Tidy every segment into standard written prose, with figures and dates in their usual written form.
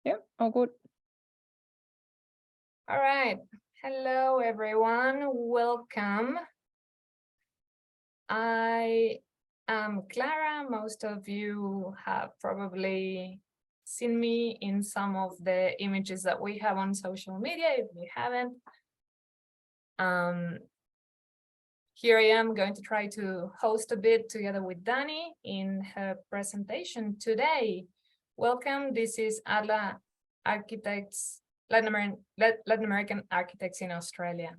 Yeah, all good. All right. Hello, everyone. Welcome. I am Clara. Most of you have probably seen me in some of the images that we have on social media. If you haven't, here I am going to try to host a bit together with Dani in her presentation today. Welcome. This is ArLA Architects, Latin American Architects in Australia.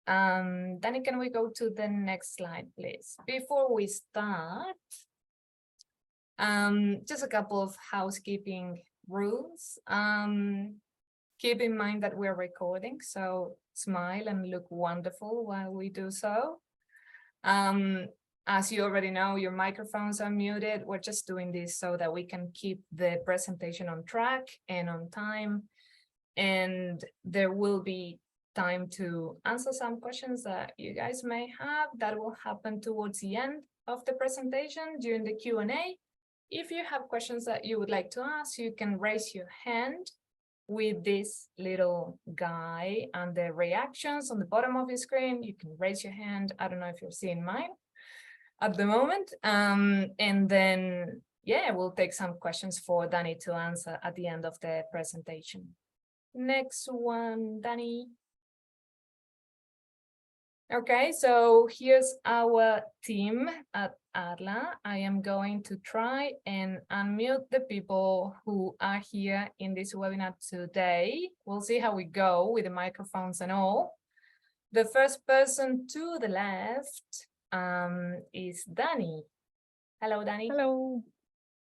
Dani, can we go to the next slide, please? Before we start, just a couple of housekeeping rules. Keep in mind that we're recording, so smile and look wonderful while we do so. As you already know, your microphones are muted. We're just doing this so that we can keep the presentation on track and on time. And there will be time to answer some questions that you guys may have. That will happen towards the end of the presentation during the Q&A. If you have questions that you would like to ask, you can raise your hand with this little guy and the reactions on the bottom of your screen. You can raise your hand. I don't know if you're seeing mine at the moment. And then, yeah, we'll take some questions for Dani to answer at the end of the presentation. Next one, Dani. Okay, so here's our team at ArLA. I am going to try and unmute the people who are here in this webinar today. We'll see how we go with the microphones and all. The first person to the left is Dani. Hello, Dani. Hello.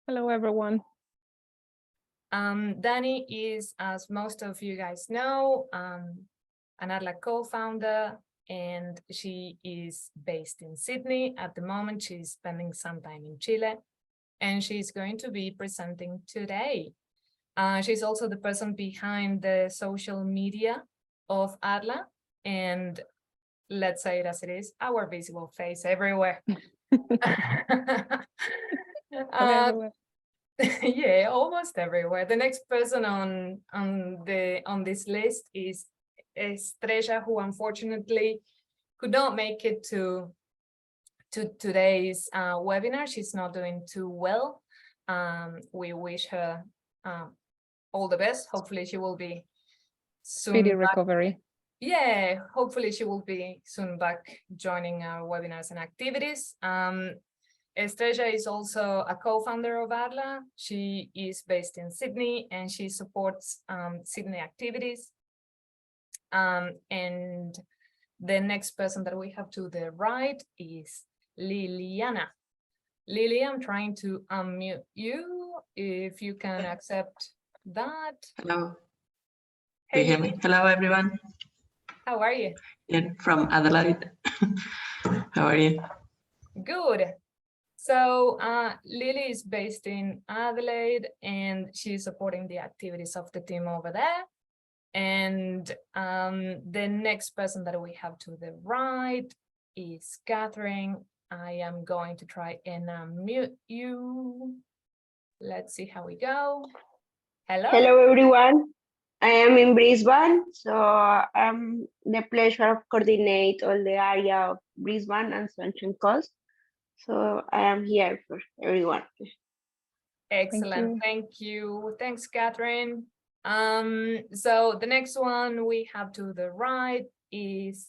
Hello, everyone. Dani is, as most of you guys know, an ArLA co-founder, and she is based in Sydney. At the moment, she's spending some time in Chile, and she's going to be presenting today. She's also the person behind the social media of ArLA, and let's say it as it is, our visible face everywhere. Yeah, almost everywhere. The next person on this list is Estrella, who unfortunately could not make it to today's webinar. She's not doing too well. We wish her all the best. Hopefully she will be soon Speedy back. recovery. Yeah, hopefully she will be soon back joining our webinars and activities. Estrella is also a co-founder of ArLA. She is based in Sydney and she supports Sydney activities. And the next person that we have to the right is Liliana. Lily, I'm trying to unmute you if you can accept that. Hello. Hey, Do you hear me? Hello, everyone. How are you? From Adelaide. How are you? Good. So Lily is based in Adelaide and she's supporting the activities of the team over there. And the next person that we have to the right is Catherine. I am going to try and unmute you. Let's see how we go. Hello. Hello, everyone. I am in Brisbane, so I'm the pleasure of coordinate all the area of Brisbane and Sunshine Coast. So I am here for everyone. Excellent. Thank you. Thanks, Catherine. So the next one we have to the right is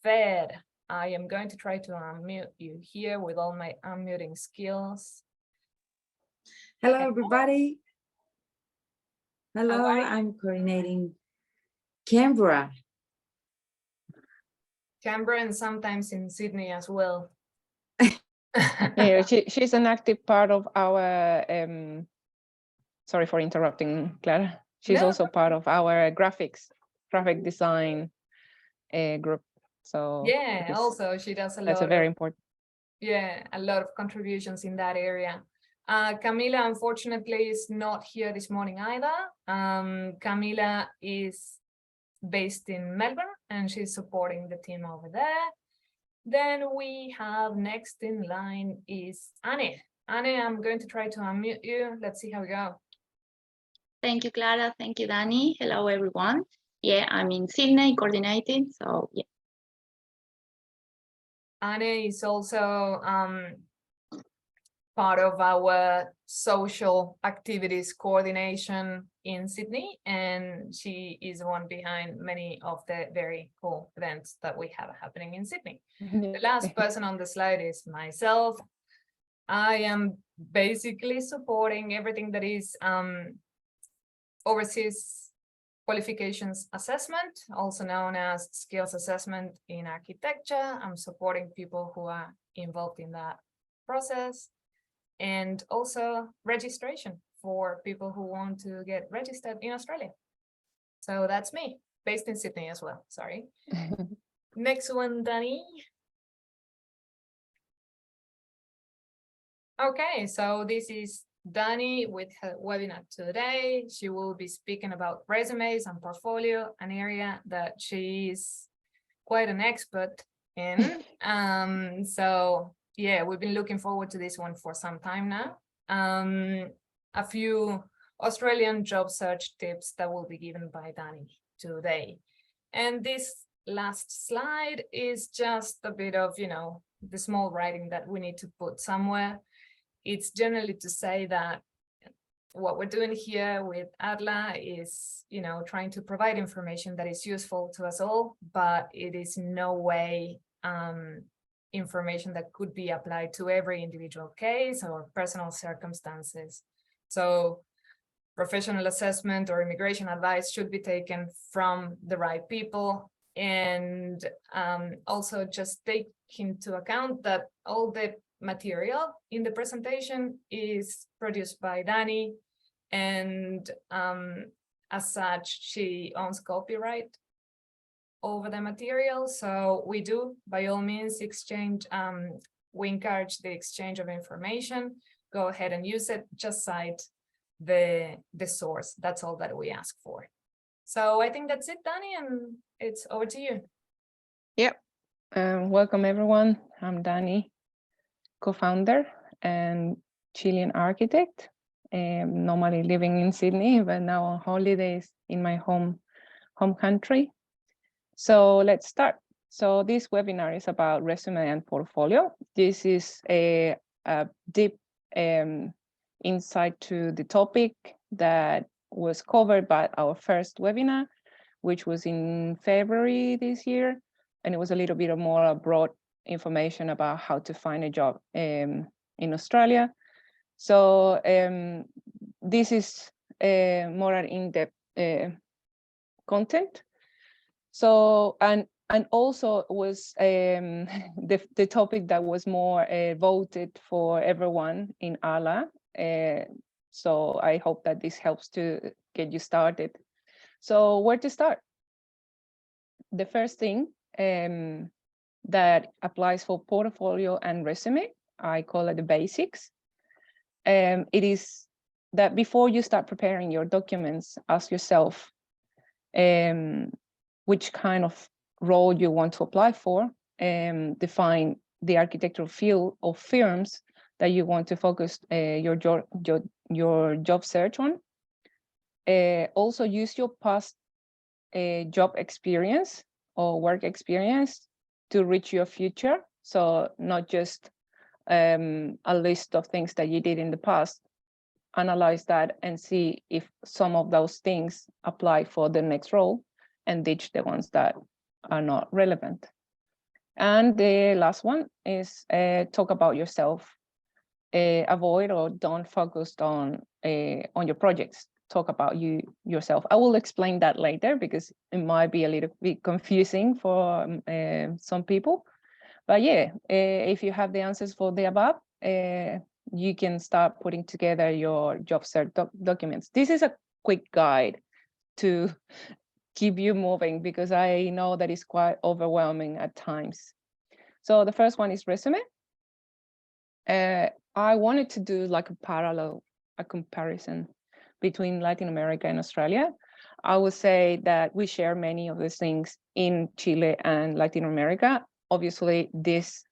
Fed. I am going to try to unmute you here with all my unmuting skills. Hello, everybody. Hello, I'm coordinating Canberra. Canberra and sometimes in Sydney as well. Yeah, she's an active part of our, sorry for interrupting, Clara. She's also part of our graphic design group. So yeah, also she does a lot. That's very important. Yeah, a lot of contributions in that area. Camila, unfortunately, is not here this morning either. Camila is based in Melbourne and she's supporting the team over there. Then we have next in line is Anne. Anne, I'm going to try to unmute you. Let's see how we go. Thank you, Clara. Thank you, Danny. Hello, everyone. Yeah, I'm in Sydney coordinating, so yeah. Anne is also part of our social activities coordination in Sydney, and she is one behind many of the very cool events that we have happening in Sydney. The last person on the slide is myself. I am basically supporting everything that is overseas qualifications assessment, also known as skills assessment in architecture. I'm supporting people who are involved in that process, and also registration for people who want to get registered in Australia. So that's me, based in Sydney as well, sorry. Next one, Danny. Okay, so this is Dani with her webinar today. She will be speaking about resumes and portfolio, an area that she is quite an expert in. So yeah, we've been looking forward to this one for some time now. A few Australian job search tips that will be given by Dani today. And this last slide is just a bit of, you know, the small writing that we need to put somewhere. It's generally to say that what we're doing here with ArLA is, you know, trying to provide information that is useful to us all, but it is no way information that could be applied to every individual case or personal circumstances. So professional assessment or immigration advice should be taken from the right people, and also just take into account that all the material in the presentation is produced by Dani, and as such, she owns copyright over the material. So we do, by all means, exchange, we encourage the exchange of information. Go ahead and use it, just cite the source. That's all that we ask for. So I think that's it, Dani, and it's over to you. Yep. Welcome, everyone. I'm Dani, co-founder and Chilean architect, normally living in Sydney, but now on holidays in my home country. So let's start. So this webinar is about resume and portfolio. This is a deep insight to the topic that was covered by our first webinar, which was in February this year. And it was a little bit more broad information about how to find a job in Australia. So this is more an in-depth content. So and also was the topic that was more voted for everyone in ArLA. So I hope that this helps to get you started. So where to start? The first thing that applies for portfolio and resume, I call it the basics. It is that before you start preparing your documents, ask yourself which kind of role you want to apply for, define the architectural field or firms that you want to focus your job search on. Also use your past job experience or work experience to reach your future. So not just a list of things that you did in the past. Analyze that and see if some of those things apply for the next role and ditch the ones that are not relevant. And the last one is talk about yourself. Avoid or don't focus on your projects. Talk about yourself. I will explain that later because it might be a little bit confusing for some people. But yeah, if you have the answers for the above, you can start putting together your job search documents. This is a quick guide to keep you moving because I know that it's quite overwhelming at times. So the first one is resume. I wanted to do like a comparison between Latin America and Australia. I would say that we share many of these things in Chile and Latin America. Obviously, this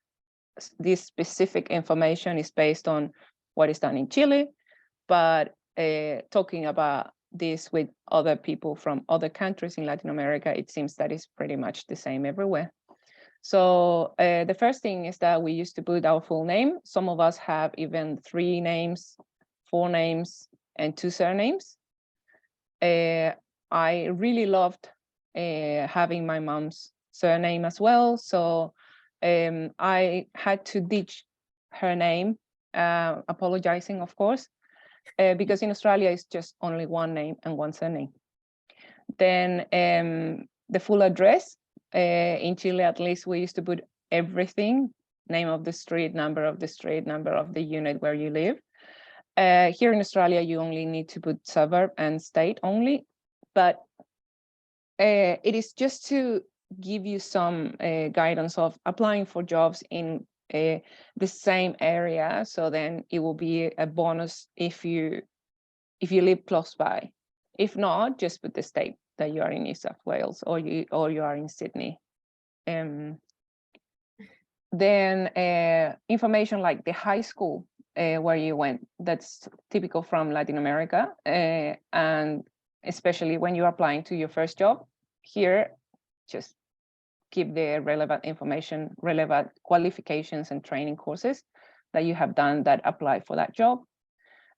specific information is based on what is done in Chile, but talking about this with other people from other countries in Latin America, it seems that it's pretty much the same everywhere. So the first thing is that we used to put our full name. Some of us have even 3 names, 4 names, and 2 surnames. I really loved having my mom's surname as well. So I had to ditch her name, apologizing, of course, because in Australia it's just only 1 name and 1 surname. Then the full address, in Chile at least we used to put everything, name of the street, number of the street, number of the unit where you live. Here in Australia, you only need to put suburb and state only, but it is just to give you some guidance of applying for jobs in the same area. So then it will be a bonus if you live close by. If not, just put the state that you are in New South Wales or you are in Sydney. Then information like the high school where you went, that's typical from Latin America, and especially when you're applying to your first job here, just keep the relevant information, relevant qualifications and training courses that you have done that apply for that job.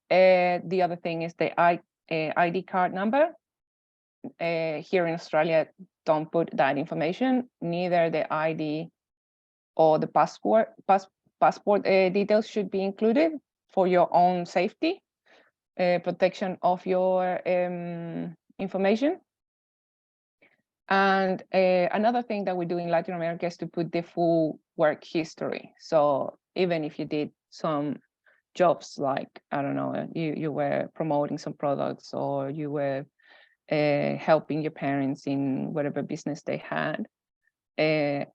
The other thing is the ID card number. Here in Australia, don't put that information, neither the ID or the passport details should be included for your own safety, protection of your information. And another thing that we do in Latin America is to put the full work history. So even if you did some jobs like, I don't know, you were promoting some products or you were helping your parents in whatever business they had,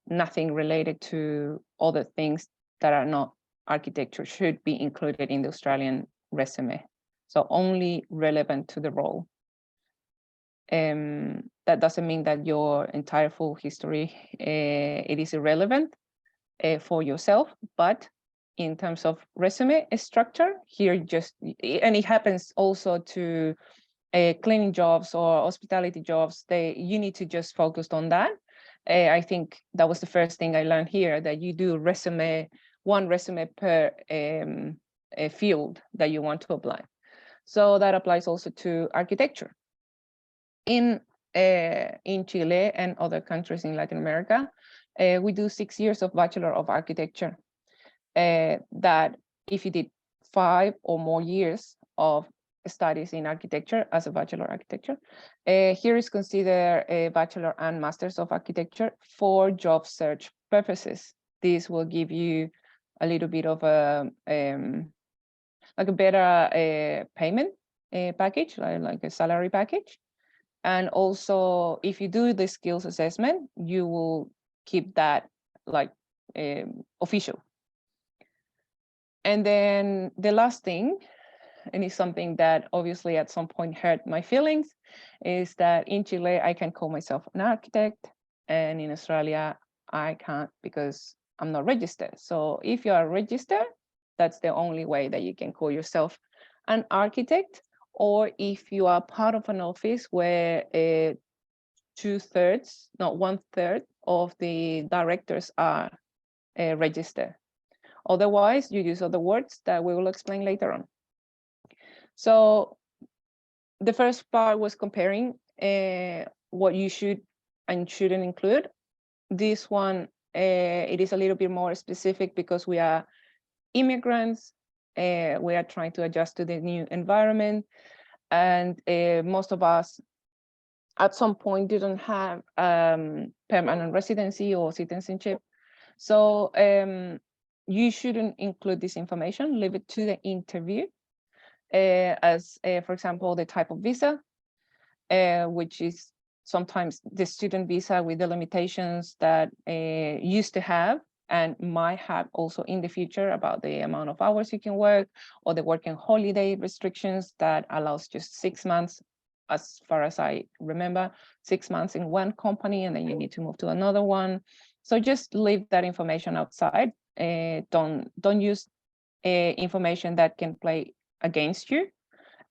nothing related to other things that are not architecture should be included in the Australian resume. So only relevant to the role. That doesn't mean that your entire full history it is irrelevant for yourself, but in terms of resume structure, here just, and it happens also to cleaning jobs or hospitality jobs, you need to just focus on that. I think that was the first thing I learned here, that you do one resume per field that you want to apply. So that applies also to architecture. In Chile and other countries in Latin America, we do 6 years of Bachelor of Architecture. That if you did 5 or more years of studies in architecture as a Bachelor of Architecture, here is considered a Bachelor and Masters of Architecture for job search purposes. This will give you a little bit of a better payment package, like a salary package. And also, if you do the skills assessment, you will keep that like official. And then the last thing, and it's something that obviously at some point hurt my feelings, is that in Chile, I can call myself an architect, and in Australia, I can't because I'm not registered. So if you are registered, that's the only way that you can call yourself an architect. Or if you are part of an office where 2/3, not 1/3 of the directors are registered. Otherwise, you use other words that we will explain later on. So the first part was comparing what you should and shouldn't include. This one, it is a little bit more specific because we are immigrants. We are trying to adjust to the new environment. And most of us at some point didn't have permanent residency or citizenship. So you shouldn't include this information, leave it to the interview. As for example, the type of visa, which is sometimes the student visa with the limitations that used to have and might have also in the future about the amount of hours you can work, or the working holiday restrictions that allows just 6 months, as far as I remember, 6 months in one company, and then you need to move to another one. So just leave that information outside. Don't use information that can play against you.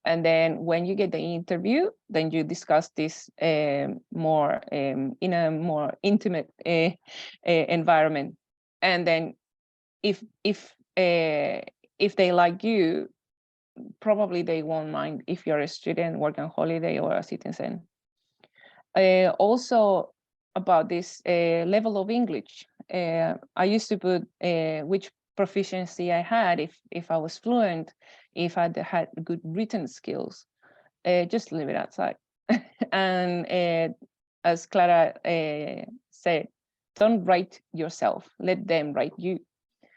And then when you get the interview, then you discuss this more in a more intimate environment. And then if they like you, probably they won't mind if you're a student, working holiday, or a citizen. Also about this level of English, I used to put which proficiency I had, if I was fluent, if I had good written skills. Just leave it outside. And as Clara said, don't write yourself, let them write you.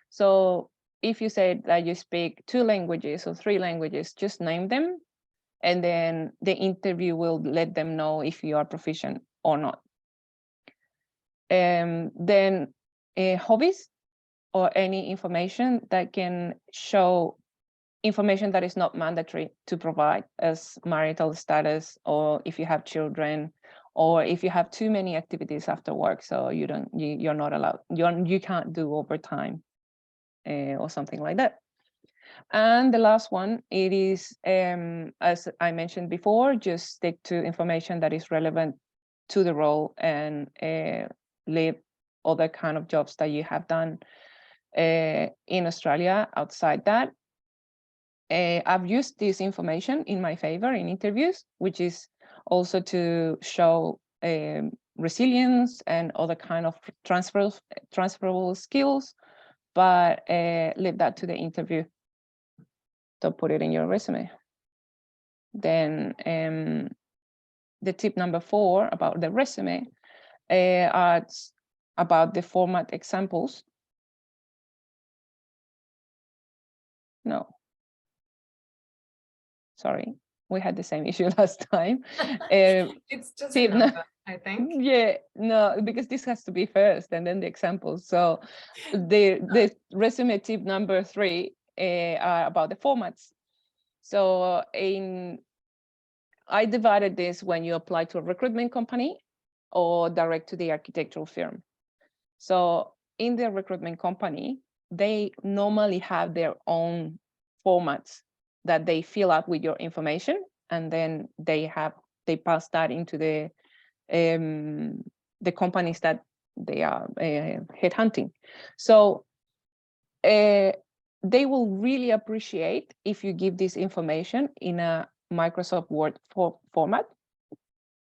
So if you said that you speak 2 languages or 3 languages, just name them, and then the interview will let them know if you are proficient or not. Then hobbies, or any information that can show information that is not mandatory to provide, as marital status, or if you have children, or if you have too many activities after work, so you're not allowed, you can't do overtime or something like that. And the last one, it is, as I mentioned before, just stick to information that is relevant to the role, and leave other kind of jobs that you have done in Australia outside that. I've used this information in my favor in interviews, which is also to show resilience and other kind of transferable skills, but leave that to the interview. Don't put it in your resume. Then the tip number 4 about the resume are about the format examples. No. Sorry, we had the same issue last time. It's just a number, I think. Yeah, no, because this has to be first and then the examples. So the resume tip number 3 are about the formats. So I divided this when you apply to a recruitment company or direct to the architectural firm. So in the recruitment company, they normally have their own formats that they fill up with your information, and then they pass that into the companies that they are headhunting. So they will really appreciate if you give this information in a Microsoft Word format,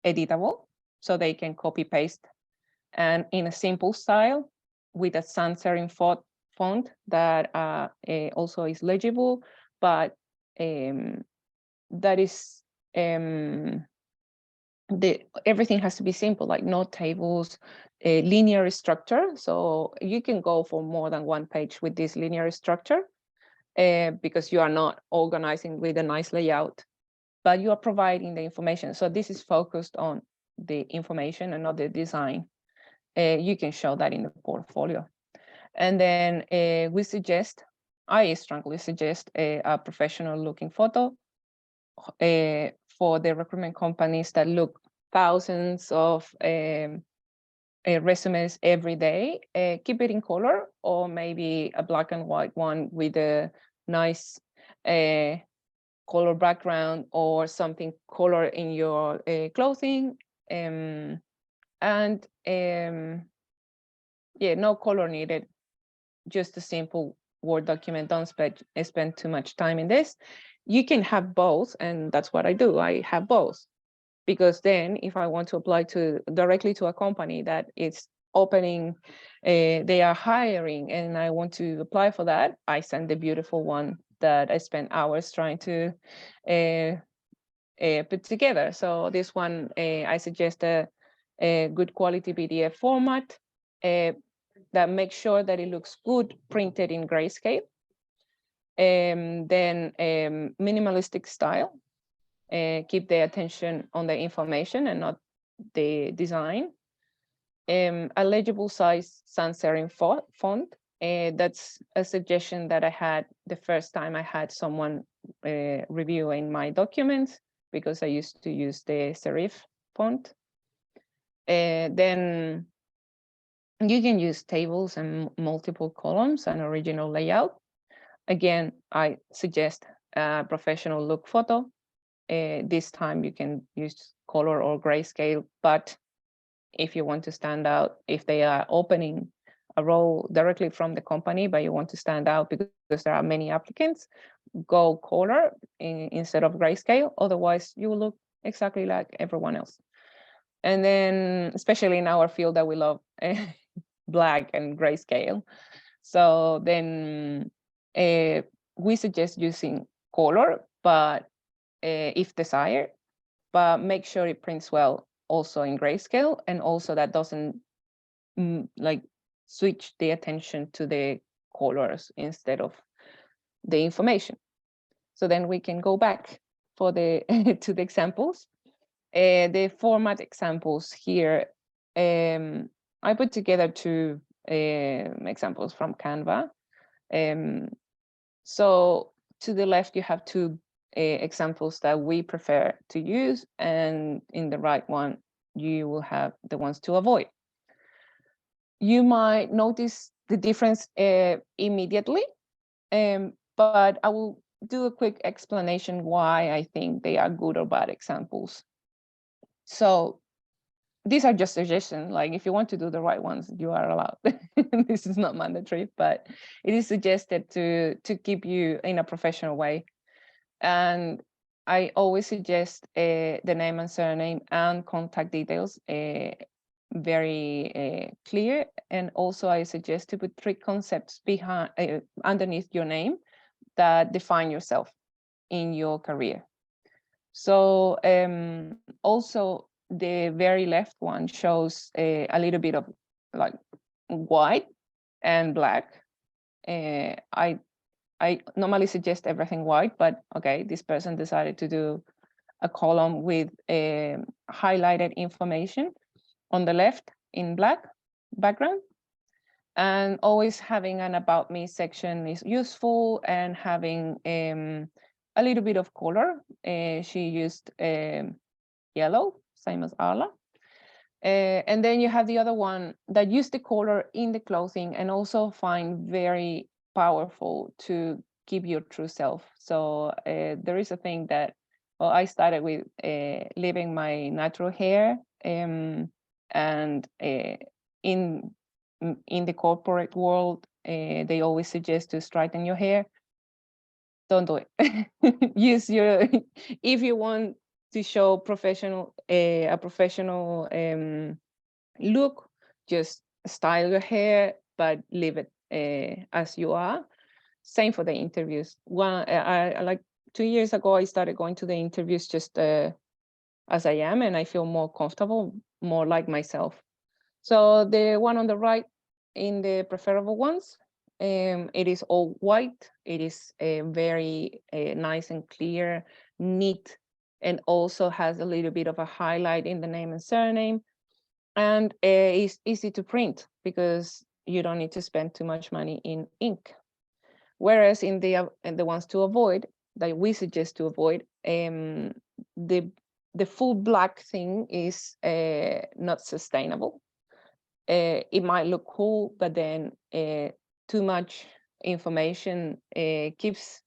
editable, so they can copy paste, and in a simple style with a sans serif font that also is legible, but that is everything has to be simple, like no tables, a linear structure. So you can go for more than 1 page with this linear structure because you are not organizing with a nice layout, but you are providing the information. So this is focused on the information and not the design. You can show that in the portfolio. And then I strongly suggest a professional looking photo for the recruitment companies that look thousands of resumes every day. Keep it in color, or maybe a black and white one with a nice color background, or something color in your clothing. Yeah, no color needed, just a simple Word document. Don't spend too much time in this. You can have both, and that's what I do. I have both, because then if I want to apply directly to a company that is opening, they are hiring, and I want to apply for that, I send the beautiful one that I spent hours trying to put together. So this one, I suggest a good quality PDF format that makes sure that it looks good printed in grayscale. Then minimalistic style. Keep the attention on the information and not the design. A legible size sans serif font. That's a suggestion that I had the first time I had someone reviewing my documents, because I used to use the serif font. Then you can use tables and multiple columns and original layout. again, I suggest a professional look photo. This time you can use color or grayscale, but if you want to stand out, if they are opening a role directly from the company, but you want to stand out because there are many applicants, go color instead of grayscale. Otherwise, you will look exactly like everyone else. And then, especially in our field that we love black and grayscale. So then we suggest using color, but if desired, but make sure it prints well also in grayscale, and also that doesn't like switch the attention to the colors instead of the information. So then we can go back for the to the examples. The format examples here, I put together two examples from Canva. So to the left, you have two examples that we prefer to use, and in the right one, you will have the ones to avoid. You might notice the difference immediately, but I will do a quick explanation why I think they are good or bad examples. So these are just suggestions. Like if you want to do the right ones, you are allowed. This is not mandatory, but it is suggested to keep you in a professional way. And I always suggest the name and surname and contact details very clear. And also I suggest to put 3 concepts behind underneath your name that define yourself in your career. So also the very left one shows a little bit of like white and black. I normally suggest everything white, but okay, this person decided to do a column with highlighted information on the left in black background. And always having an about me section is useful, and having a little bit of color. She used yellow, same as ArLA. And then you have the other one that used the color in the clothing, and also find very powerful to keep your true self. So there is a thing that, well, I started with leaving my natural hair, and in the corporate world, they always suggest to straighten your hair. Don't do it. Use your, if you want to show professional, a professional look, just style your hair, but leave it as you are. Same for the interviews. I like 2 years ago, I started going to the interviews just as I am, and I feel more comfortable, more like myself. So the one on the right, in the preferable ones, it is all white. It is very nice and clear, neat, and also has a little bit of a highlight in the name and surname, and it's easy to print because you don't need to spend too much money in ink. Whereas in the ones to avoid, that we suggest to avoid, the full black thing is not sustainable. It might look cool, but then too much information keeps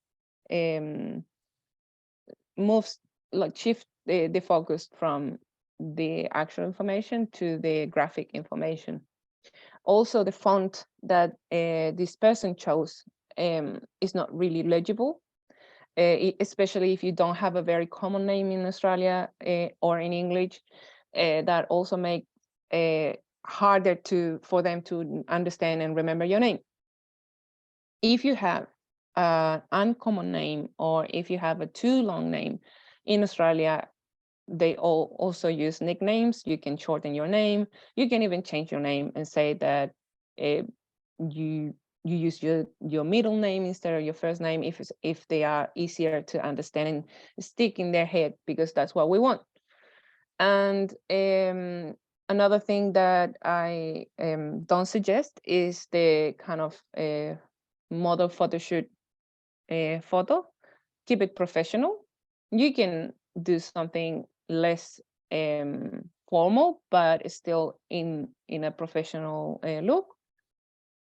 moves, like shift the focus from the actual information to the graphic information. Also, the font that this person chose is not really legible, especially if you don't have a very common name in Australia or in English. That also makes harder for them to understand and remember your name. If you have an uncommon name, or if you have a too long name in Australia, they all also use nicknames. You can shorten your name. You can even change your name and say that you use your middle name instead of your first name if they are easier to understand and stick in their head, because that's what we want. And another thing that I don't suggest is the kind of model photo shoot photo. Keep it professional. You can do something less formal, but still in a professional look.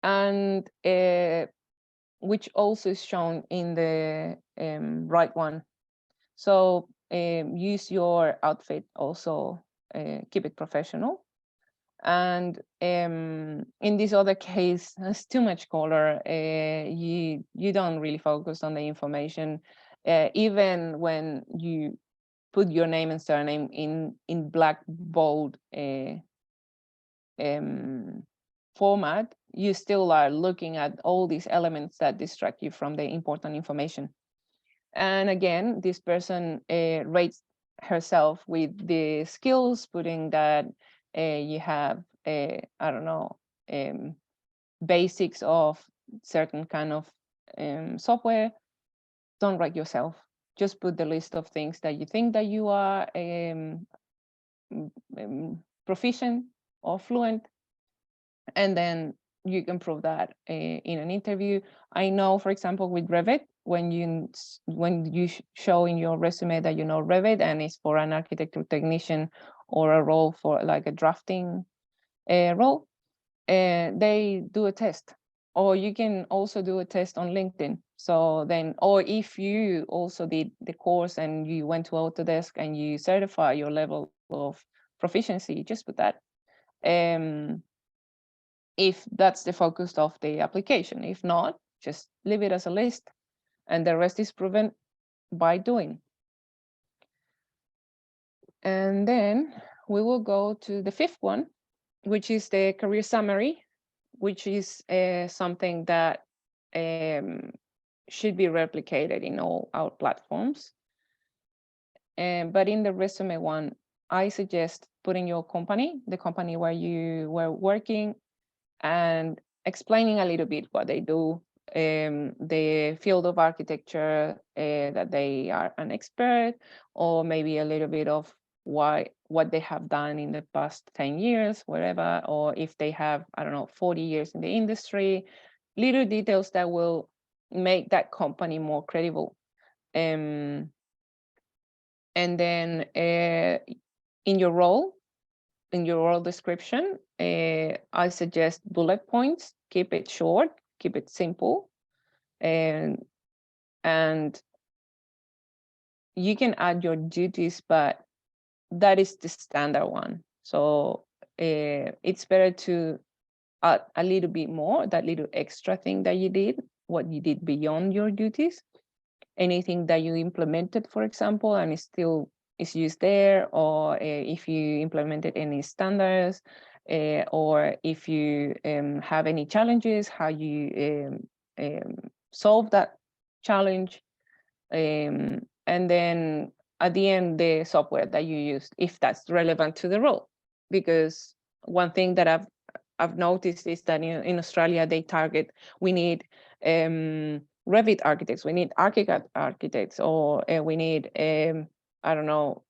And which also is shown in the right one. So use your outfit also, keep it professional. And in this other case, it's too much color. You don't really focus on the information, even when you put your name and surname in black bold format. You still are looking at all these elements that distract you from the important information. And again, this person rates herself with the skills, putting that you have, I don't know, basics of certain kind of software. Don't write yourself. Just put the list of things that you think that you are proficient or fluent, and then you can prove that in an interview. I know, for example, with Revit, when you show in your resume that you know Revit and it's for an architecture technician or a role for like a drafting role, they do a test. Or you can also do a test on LinkedIn. So then, or if you also did the course and you went to Autodesk and you certify your level of proficiency, just put that. If that's the focus of the application. If not, just leave it as a list, and the rest is proven by doing. And then we will go to the fifth one, which is the career summary, which is something that should be replicated in all our platforms. But in the resume one, I suggest putting your company, the company where you were working, and explaining a little bit what they do, the field of architecture that they are an expert, or maybe a little bit of what they have done in the past 10 years, whatever, or if they have, I don't know, 40 years in the industry, little details that will make that company more credible. And then in your role description, I suggest bullet points. Keep it short, keep it simple, and you can add your duties, but that is the standard one. So it's better to add a little bit more, that little extra thing that you did, what you did beyond your duties, anything that you implemented, for example, and it still is used there, or if you implemented any standards, or if you have any challenges, how you solve that challenge, and then at the end, the software that you used, if that's relevant to the role. Because one thing that I've noticed is that in Australia, they target, we need Revit architects, we need ArchiCAD architects, or we need, I don't know,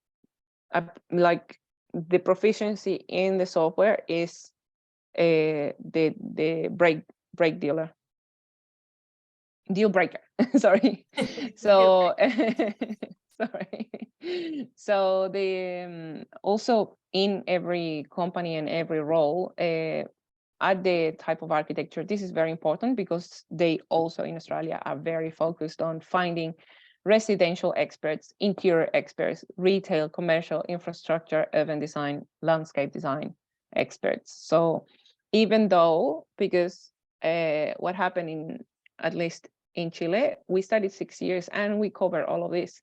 like the proficiency in the software is the deal breaker. Sorry. So sorry. So the also in every company and every role, at the type of architecture, this is very important because they also in Australia are very focused on finding residential experts, interior experts, retail, commercial, infrastructure, urban design, landscape design experts. So even though, because what happened in, at least in Chile, we studied 6 years and we cover all of this,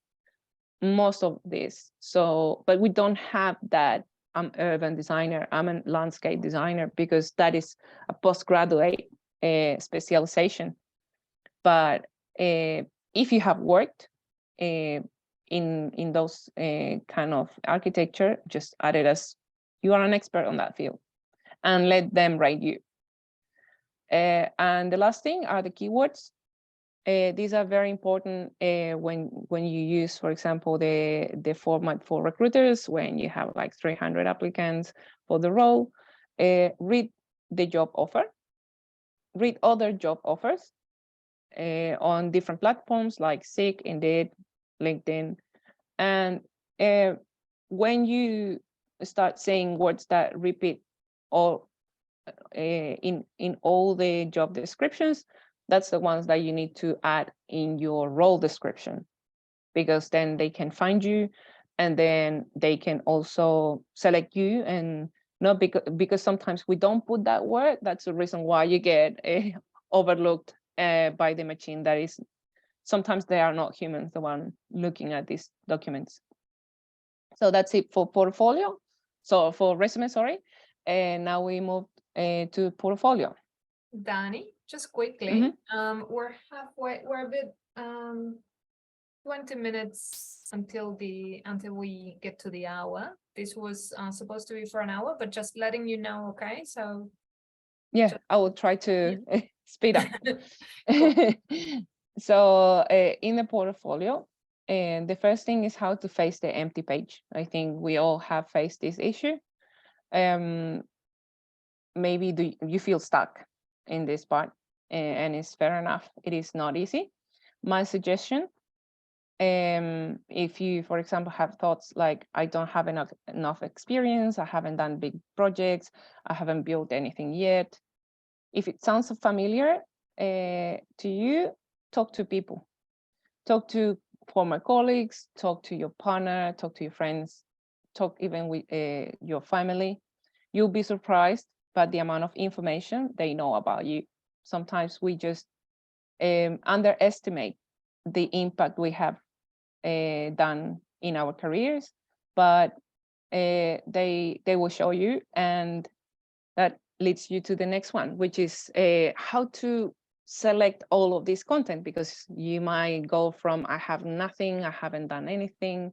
most of this. So, but we don't have that, I'm urban designer, I'm a landscape designer, because that is a postgraduate specialization. But if you have worked in those kind of architecture, just add it as you are an expert on that field and let them rate you. And the last thing are the keywords. These are very important when you use, for example, the format for recruiters, when you have like 300 applicants for the role. Read the job offer, read other job offers on different platforms like Seek, Indeed, LinkedIn. And when you start saying words that repeat all in all the job descriptions, that's the ones that you need to add in your role description, because then they can find you, and then they can also select you. And not because sometimes we don't put that word, that's the reason why you get overlooked by the machine. That is, sometimes they are not humans the one looking at these documents. So that's it for portfolio. So for resume, sorry. And now we move to portfolio. Danny, just quickly, we're halfway, we're a bit 20 minutes until we get to the hour. This was supposed to be for an hour, but just letting you know, okay? So yeah, I will try to speed up. So in the portfolio, and the first thing is how to face the empty page. I think we all have faced this issue. Maybe you feel stuck in this part, and it's fair enough. It is not easy. My suggestion, if you, for example, have thoughts like, I don't have enough experience, I haven't done big projects, I haven't built anything yet. If it sounds familiar to you, talk to people. Talk to former colleagues, talk to your partner, talk to your friends, talk even with your family. You'll be surprised by the amount of information they know about you. Sometimes we just underestimate the impact we have done in our careers, but they will show you, and that leads you to the next one, which is how to select all of this content, because you might go from I have nothing, I haven't done anything,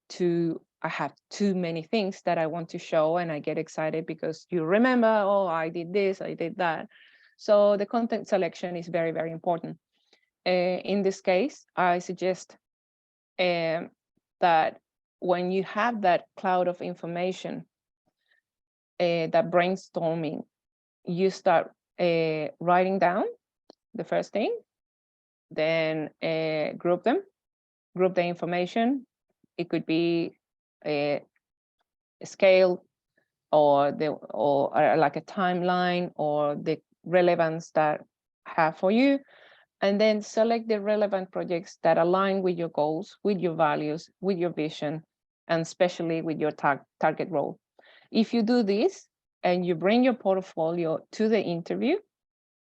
to I have too many things that I want to show, and I get excited because you remember, oh, I did this, I did that. So the content selection is very, very important. In this case, I suggest that when you have that cloud of information, that brainstorming, you start writing down the first thing, then group the information. It could be a scale, or like a timeline, or the relevance that have for you, and then select the relevant projects that align with your goals, with your values, with your vision, and especially with your target role. If you do this and you bring your portfolio to the interview,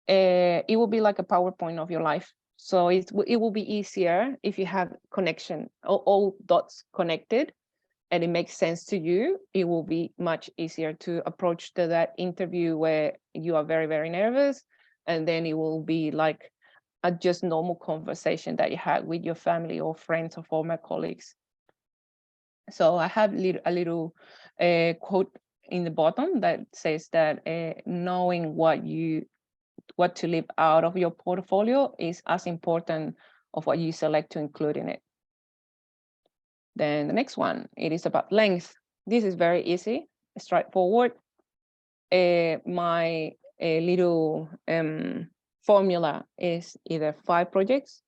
it will be like a PowerPoint of your life. So it will be easier if you have connection, all dots connected, and it makes sense to you. It will be much easier to approach that interview where you are very, very nervous, and then it will be like a just normal conversation that you had with your family or friends or former colleagues. So I have a little quote in the bottom that says that knowing what to leave out of your portfolio is as important of what you select to include in it. Then the next one, it is about length. This is very easy, straightforward. My little formula is either 5 projects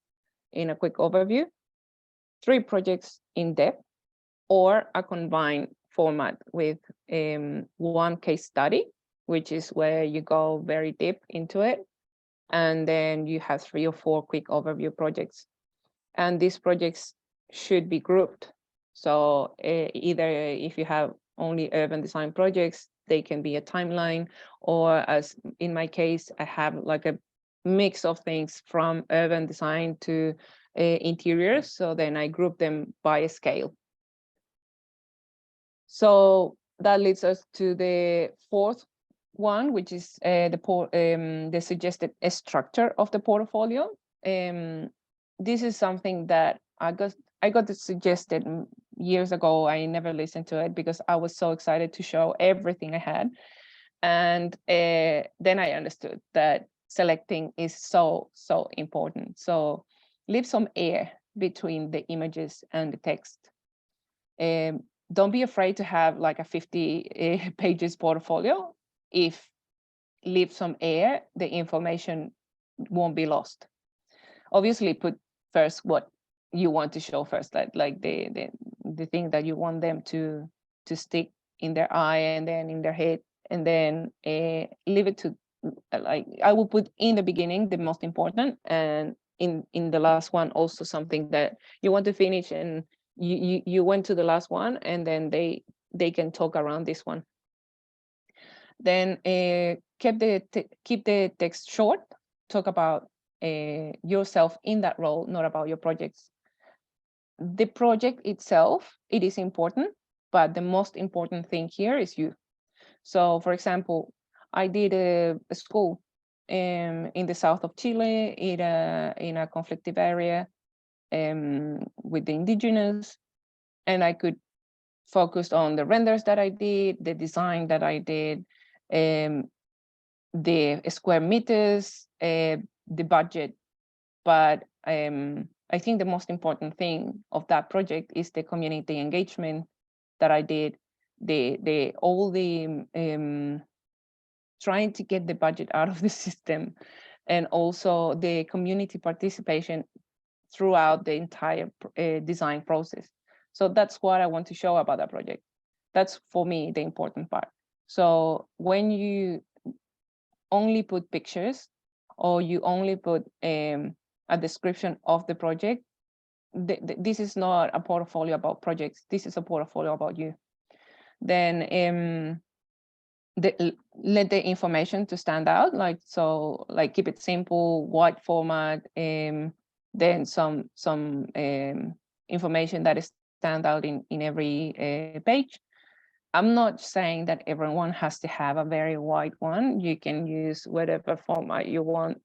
in a quick overview, 3 projects in depth, or a combined format with 1 case study, which is where you go very deep into it. And then you have 3 or 4 quick overview projects. And these projects should be grouped. So either if you have only urban design projects, they can be a timeline, or as in my case, I have like a mix of things from urban design to interiors. So then I group them by a scale. So that leads us to the 4th one, which is the suggested structure of the portfolio. This is something that I got suggested years ago. I never listened to it because I was so excited to show everything I had. And then I understood that selecting is so important. So leave some air between the images and the text. Don't be afraid to have like a 50 pages portfolio. If leave some air, the information won't be lost. Obviously, put first what you want to show first, like the thing that you want them to stick in their eye and then in their head, and then leave it like I will put in the beginning the most important, and in the last one also something that you want to finish, and you went to the last one, and then they can talk around this one. Then keep the text short. Talk about yourself in that role, not about your projects. The project itself, it is important, but the most important thing here is you. So, for example, I did a school in the south of Chile, in a conflictive area with the indigenous, and I could focus on the renders that I did, the design that I did, the square meters, the budget. But I think the most important thing of that project is the community engagement that I did, all the trying to get the budget out of the system, and also the community participation throughout the entire design process. So that's what I want to show about that project. That's for me the important part. So when you only put pictures, or you only put a description of the project, this is not a portfolio about projects. This is a portfolio about you. Then let the information to stand out, like keep it simple, white format, then some information that is stand out in every page. I'm not saying that everyone has to have a very wide one. You can use whatever format you want.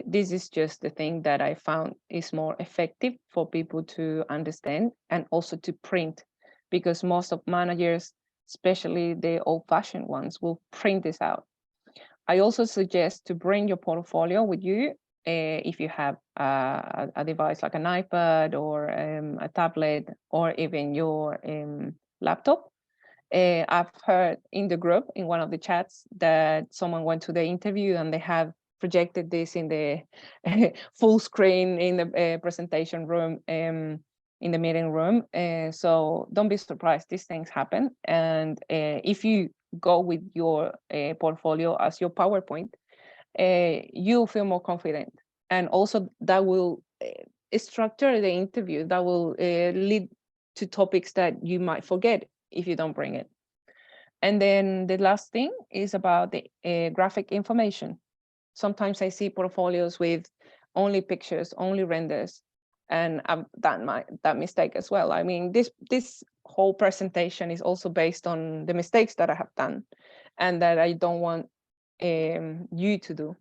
This is just the thing that I found is more effective for people to understand, and also to print, because most of managers, especially the old-fashioned ones, will print this out. I also suggest to bring your portfolio with you if you have a device like an iPad or a tablet, or even your laptop. I've heard in the group, in one of the chats, that someone went to the interview and they have projected this in the full screen in the presentation room, in the meeting room. So don't be surprised, these things happen. And if you go with your portfolio as your PowerPoint, you'll feel more confident. And also that will structure the interview, that will lead to topics that you might forget if you don't bring it. And then the last thing is about the graphic information. Sometimes I see portfolios with only pictures, only renders, and I've done that mistake as well. I mean, this whole presentation is also based on the mistakes that I have done, and that I don't want you to do.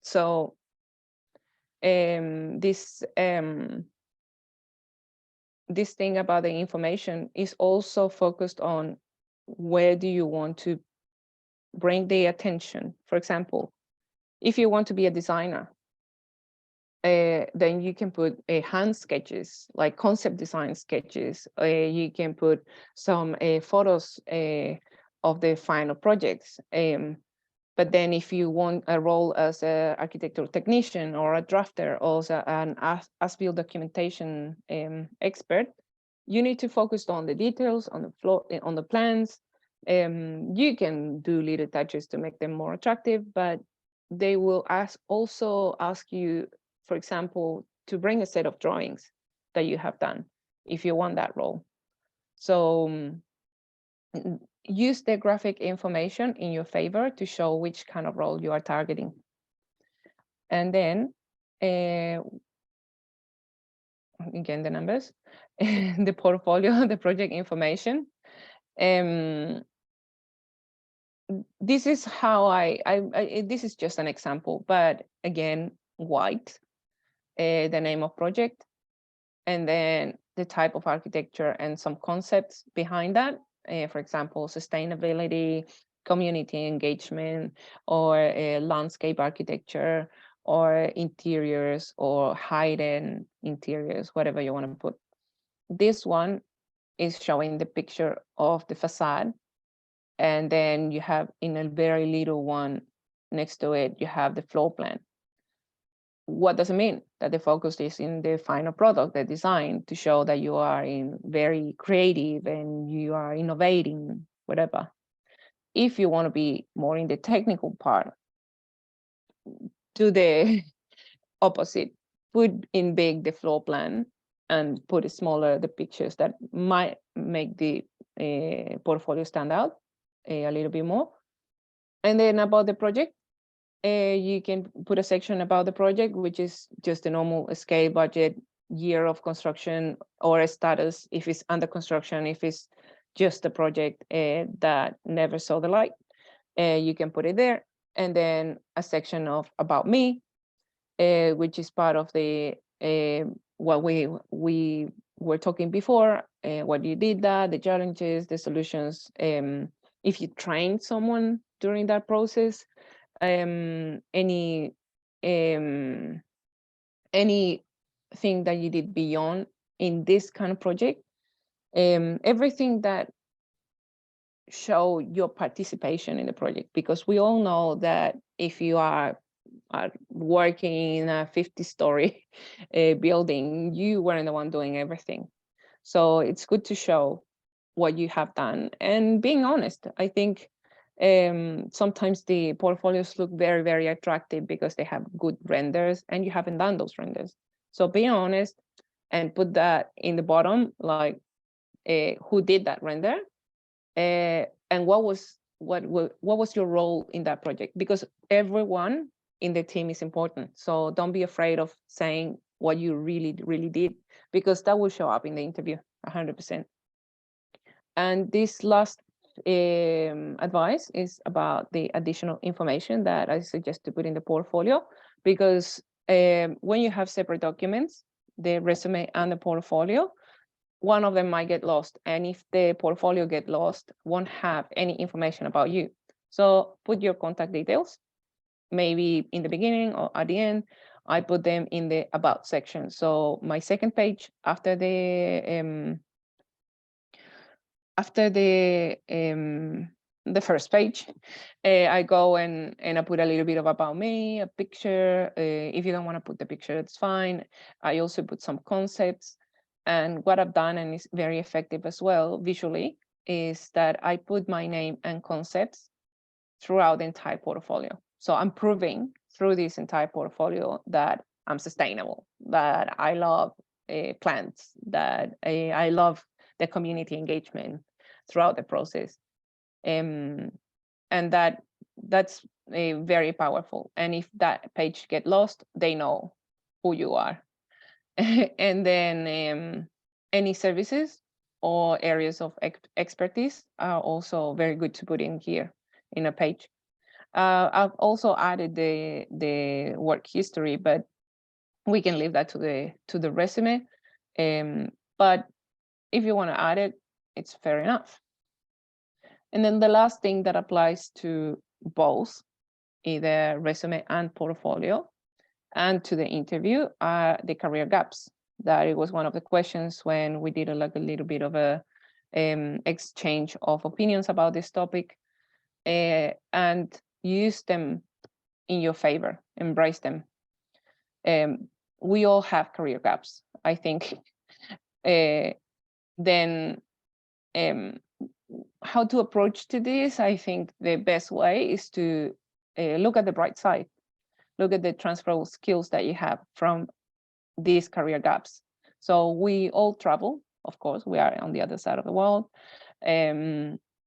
So this thing about the information is also focused on where do you want to bring the attention. For example, if you want to be a designer, then you can put hand sketches, like concept design sketches. You can put some photos of the final projects. But then if you want a role as an architectural technician or a drafter, or as an as-built documentation expert, you need to focus on the details, on the floor, on the plans. You can do little touches to make them more attractive, but they will also ask you, for example, to bring a set of drawings that you have done if you want that role. So use the graphic information in your favor to show which kind of role you are targeting. And then, again, the numbers, the portfolio, the project information. This is how this is just an example, but again, white, the name of project, and then the type of architecture and some concepts behind that. For example, sustainability, community engagement, or landscape architecture, or interiors, or hidden interiors, whatever you want to put. This one is showing the picture of the facade. And then you have, in a very little one next to it, you have the floor plan. What does it mean? That the focus is in the final product, the design, to show that you are very creative and you are innovating, whatever. If you want to be more in the technical part, do the opposite. Put in big the floor plan and put smaller the pictures that might make the portfolio stand out a little bit more. And then about the project, you can put a section about the project, which is just a normal scale, budget, year of construction, or a status if it's under construction, if it's just a project that never saw the light. You can put it there. And then a section of about me, which is part of the what we were talking before, what you did that, the challenges, the solutions. If you trained someone during that process, anything that you did beyond in this kind of project, everything that show your participation in the project, because we all know that if you are working in a 50-story building, you weren't the one doing everything. So it's good to show what you have done and being honest. I think sometimes the portfolios look very, very attractive because they have good renders and you haven't done those renders. So being honest and put that in the bottom, like who did that render and what was your role in that project? Because everyone in the team is important. So don't be afraid of saying what you really, really did, because that will show up in the interview 100%. And this last advice is about the additional information that I suggest to put in the portfolio, because when you have separate documents, the resume and the portfolio, one of them might get lost. And if the portfolio get lost, won't have any information about you. So put your contact details, maybe in the beginning or at the end. I put them in the about section. So my second page after the first page, I go and I put a little bit of about me, a picture. If you don't want to put the picture, it's fine. I also put some concepts. And what I've done, and is very effective as well visually, is that I put my name and concepts throughout the entire portfolio. So I'm proving through this entire portfolio that I'm sustainable, that I love plants, that I love the community engagement throughout the process. And that's very powerful. And if that page get lost, they know who you are. And then any services or areas of expertise are also very good to put in here in a page. I've also added the work history, but we can leave that to the resume. But if you want to add it, it's fair enough. And then the last thing that applies to both, either resume and portfolio, and to the interview are the career gaps. That it was one of the questions when we did a little bit of a exchange of opinions about this topic, and use them in your favor, embrace them. We all have career gaps, I think. Then how to approach to this? I think the best way is to look at the bright side. Look at the transferable skills that you have from these career gaps. So we all travel, of course, we are on the other side of the world.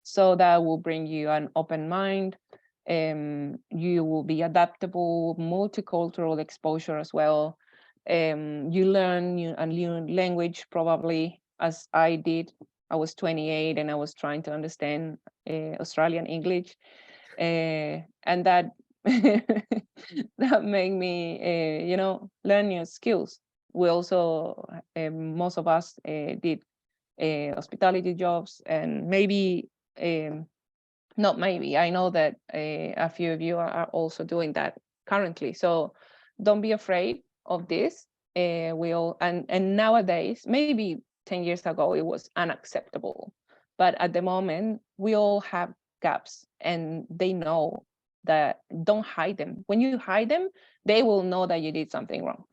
So that will bring you an open mind. You will be adaptable, multicultural exposure as well. You learn a new language, probably, as I did. I was 28 and I was trying to understand Australian English. And that that made me learn new skills. We also most of us did hospitality jobs, and maybe not maybe, I know that a few of you are also doing that currently. So don't be afraid of this. And nowadays, maybe 10 years ago it was unacceptable, but at the moment we all have gaps, and they know that. Don't hide them. When you hide them, they will know that you did something wrong.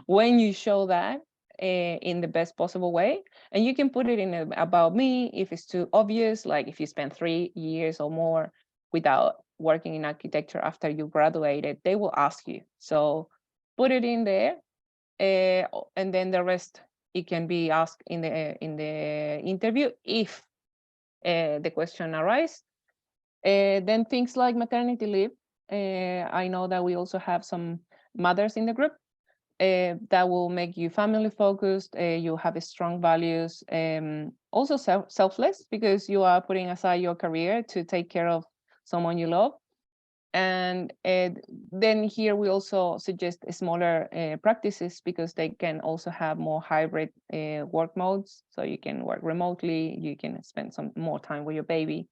When you show that in the best possible way, and you can put it in about me if it's too obvious, like if you spend 3 years or more without working in architecture after you graduated, they will ask you. So put it in there, and then the rest it can be asked in the interview if the question arises. Then things like maternity leave. I know that we also have some mothers in the group that will make you family focused. You have strong values, also selfless, because you are putting aside your career to take care of someone you love. And then here we also suggest smaller practices, because they can also have more hybrid work modes. So you can work remotely, you can spend some more time with your baby,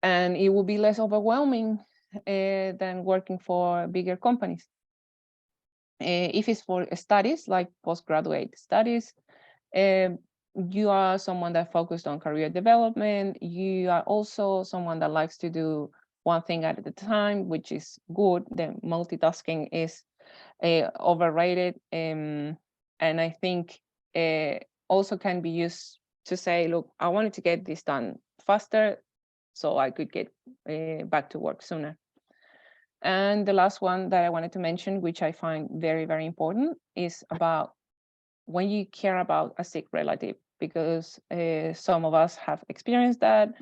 and it will be less overwhelming than working for bigger companies. If it's for studies, like postgraduate studies, you are someone that focused on career development. You are also someone that likes to do one thing at a time, which is good. The multitasking is overrated, and I think also can be used to say, look, I wanted to get this done faster so I could get back to work sooner. And the last one that I wanted to mention, which I find very, very important, is about when you care about a sick relative, because some of us have experienced that.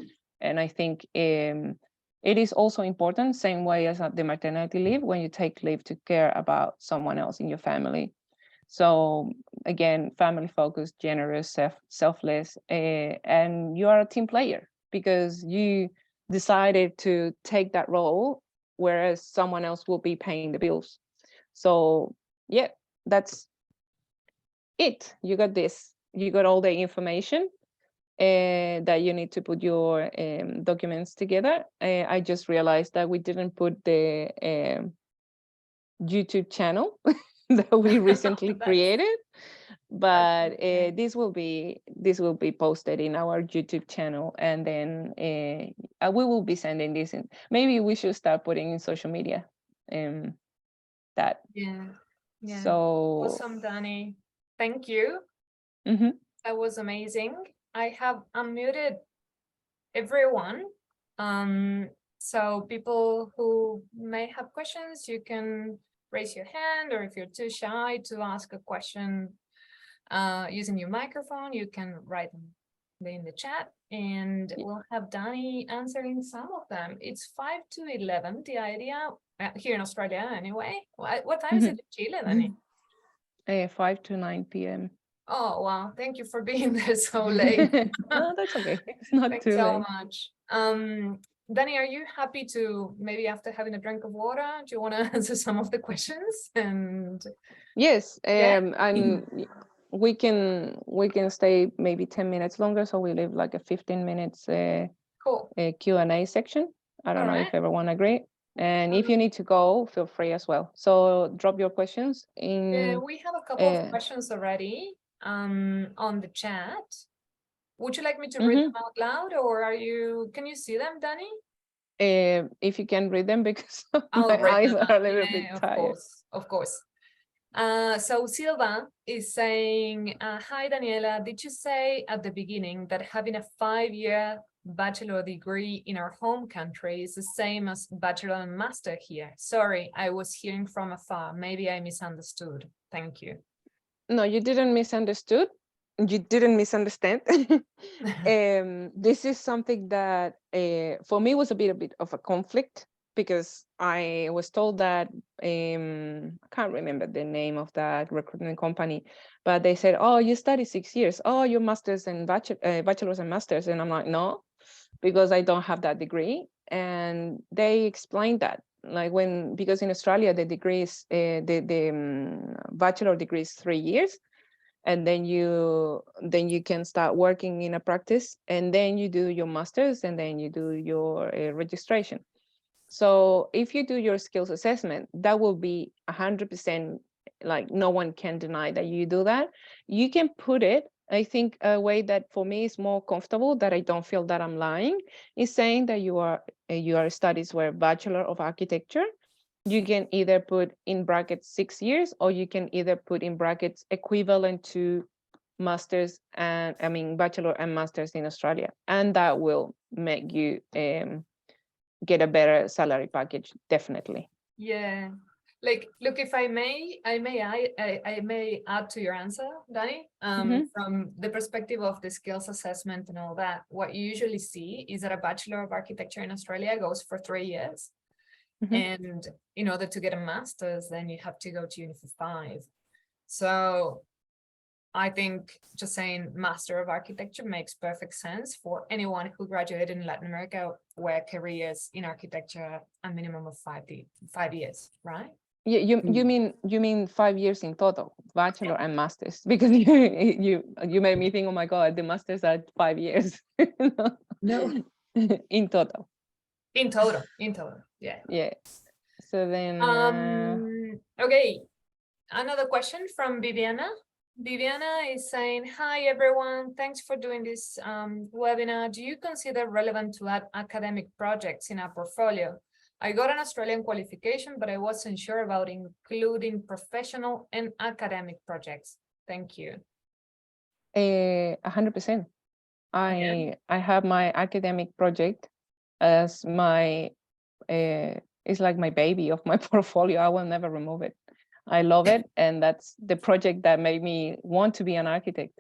And I think it is also important, same way as the maternity leave, when you take leave to care about someone else in your family. So again, family focused, generous, selfless, and you are a team player because you decided to take that role, whereas someone else will be paying the bills. So yeah, that's it. You got this. You got all the information that you need to put your documents together. I just realized that we didn't put the YouTube channel that we recently created, but this will be posted in our YouTube channel, and then we will be sending this in. Maybe we should start putting in social media. That. Yeah. So Awesome, Danny. Thank you. Mhm. That was amazing. I have unmuted everyone. So people who may have questions, you can raise your hand, or if you're too shy to ask a question using your microphone, you can write them in the chat, and we'll have Danny answering some of them. It's 5 to 11, the idea here in Australia anyway. What time is it in Chile, Danny? 5 to 9 p.m. Oh, wow. Thank you for being there so late. No, that's okay. It's not Thanks too so late. much. Danny, are you happy to, maybe after having a drink of water, do you want to answer some of the questions? And Yes, Yeah. and we can stay maybe 10 minutes longer, so we leave like a 15 minutes cool. Q&A section. I don't All know right. if everyone agree. And if you need to go, feel free as well. So drop your questions in. We have a couple of questions already on the chat. Would you like me to read them out loud, or can you see them, Danny? If you can read them, because I'll my read eyes them are a out. little Yeah, bit tired. Of course. So Silva is saying, hi, Daniela, did you say at the beginning that having a 5-year bachelor degree in our home country is the same as bachelor and master here? Sorry, I was hearing from afar. Maybe I misunderstood. Thank you. No, you didn't misunderstood. You didn't misunderstand. This is something that for me was a bit of a conflict, because I was told that I can't remember the name of that recruitment company, but they said, "Oh, you study 6 years. Oh, your masters and bachelors and masters," and I'm like, "No, because I don't have that degree." And they explained that, like, because in Australia the degrees, the bachelor degree is 3 years, and then you can start working in a practice, and then you do your masters, and then you do your registration. So if you do your skills assessment, that will be 100%, like, no one can deny that you do that. You can put it, I think a way that for me is more comfortable, that I don't feel that I'm lying, is saying that your studies were Bachelor of Architecture. You can either put in brackets 6 years, or you can either put in brackets equivalent to masters, and Bachelor and masters in Australia, and that will make you get a better salary package, definitely. Yeah, like, look, if I may add to your answer, Danny. Mhm. From the perspective of the skills assessment and all that, what you usually see is that a Bachelor of Architecture in Australia goes for 3 years. Mhm. And in order to get a master's, then you have to go to uni for 5. So I think just saying Master of Architecture makes perfect sense for anyone who graduated in Latin America, where careers in architecture a minimum of 5 years, right? You mean 5 years in total, bachelor and masters? Because you made me think, oh my God, the masters are 5 years. No. In total. In total, yeah. Yeah. So then, Okay, another question from Viviana. Viviana is saying, hi everyone, thanks for doing this webinar. Do you consider relevant to add academic projects in our portfolio? I got an Australian qualification, but I wasn't sure about including professional and academic projects. Thank you. 100%. I have my academic project as my it's like my baby of my portfolio. I will never remove it. I love it, and that's the project that made me want to be an architect.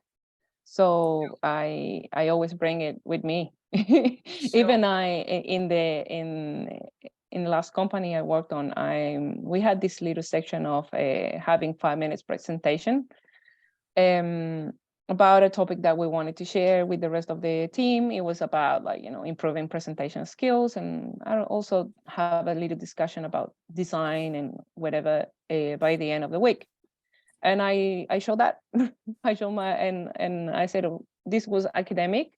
So I always bring it with me. Even in the last company I worked on, we had this little section of having 5 minutes presentation about a topic that we wanted to share with the rest of the team. It was about, like, improving presentation skills, and I also have a little discussion about design and whatever by the end of the week. And I showed that. I showed and I said, oh, this was academic,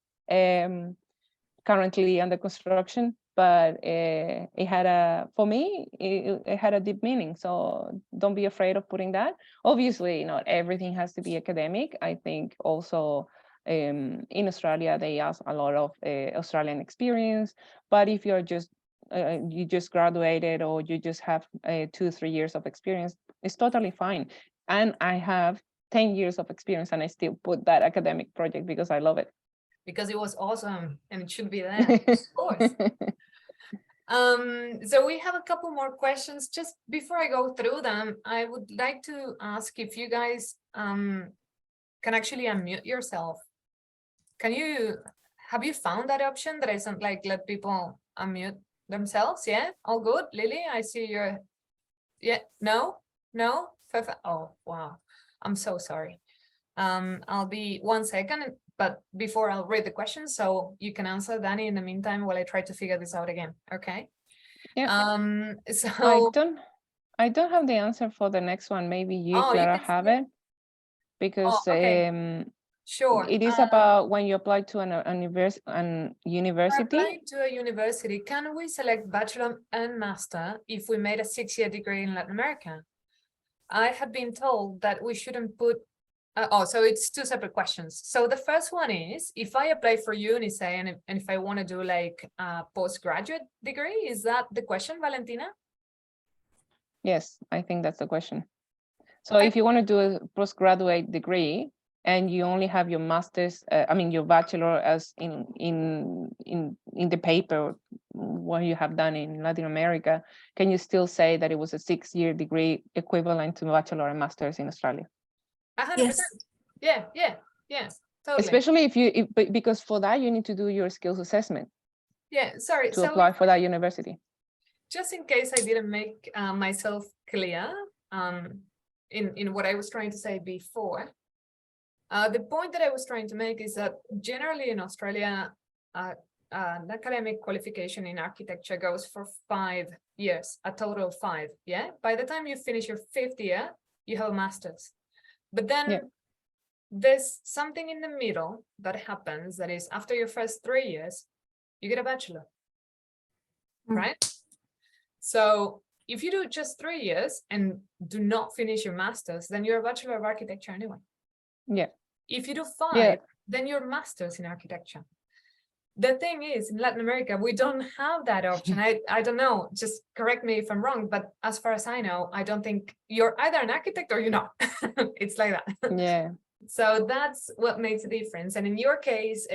currently under construction, but it had for me, it had a deep meaning. So don't be afraid of putting that. Obviously, not everything has to be academic. I think also in Australia, they ask a lot of Australian experience, but if you're just you just graduated, or you just have 2-3 years of experience, it's totally fine. And I have 10 years of experience, and I still put that academic project because I love it. Because it was awesome and it should be there, of course. So we have a couple more questions. Just before I go through them, I would like to ask if you guys can actually unmute yourself. Have you found that option that isn't like let people unmute themselves? Yeah, all good. Lily, I see your, yeah, no. Oh, wow, I'm so sorry. I'll be 1 second, but before I'll read the question, so you can answer, Danny, in the meantime, while I try to figure this out again. Okay. Yeah. So I don't have the answer for the next one. Maybe you, Oh, you Clara, can have see it, because okay. Sure. it is about when you apply to an university. Applying to a university, can we select bachelor and master if we made a 6-year degree in Latin America? I have been told that we shouldn't put, so it's 2 separate questions. So the first one is, if I apply for uni, say, and if I want to do like a postgraduate degree, is that the question, Valentina? Yes, I think that's the question. So if you want to do a postgraduate degree and you only have your master's, your bachelor as in the paper what you have done in Latin America, can you still say that it was a 6-year degree equivalent to bachelor and master's in Australia? 100%. Yes. Yeah, totally. Especially because for that you need to do your skills assessment. Yeah, sorry. To apply for that university. Just in case I didn't make myself clear in what I was trying to say before, the point that I was trying to make is that generally in Australia, an academic qualification in architecture goes for 5 years, a total of 5. Yeah. By the time you finish your 5th year, you have a master's. But then there's something in the middle that happens, that is, after your first 3 years, you get a bachelor, right? So if you do just 3 years and do not finish your master's, then you're a Bachelor of Architecture anyway. Yeah. If you do 5, then you're master's in architecture. The thing is, in Latin America, we don't have that option. I don't know, just correct me if I'm wrong, but as far as I know, I don't think you're either an architect or you're not. It's like that. Yeah. So that's what makes a difference. And in your case,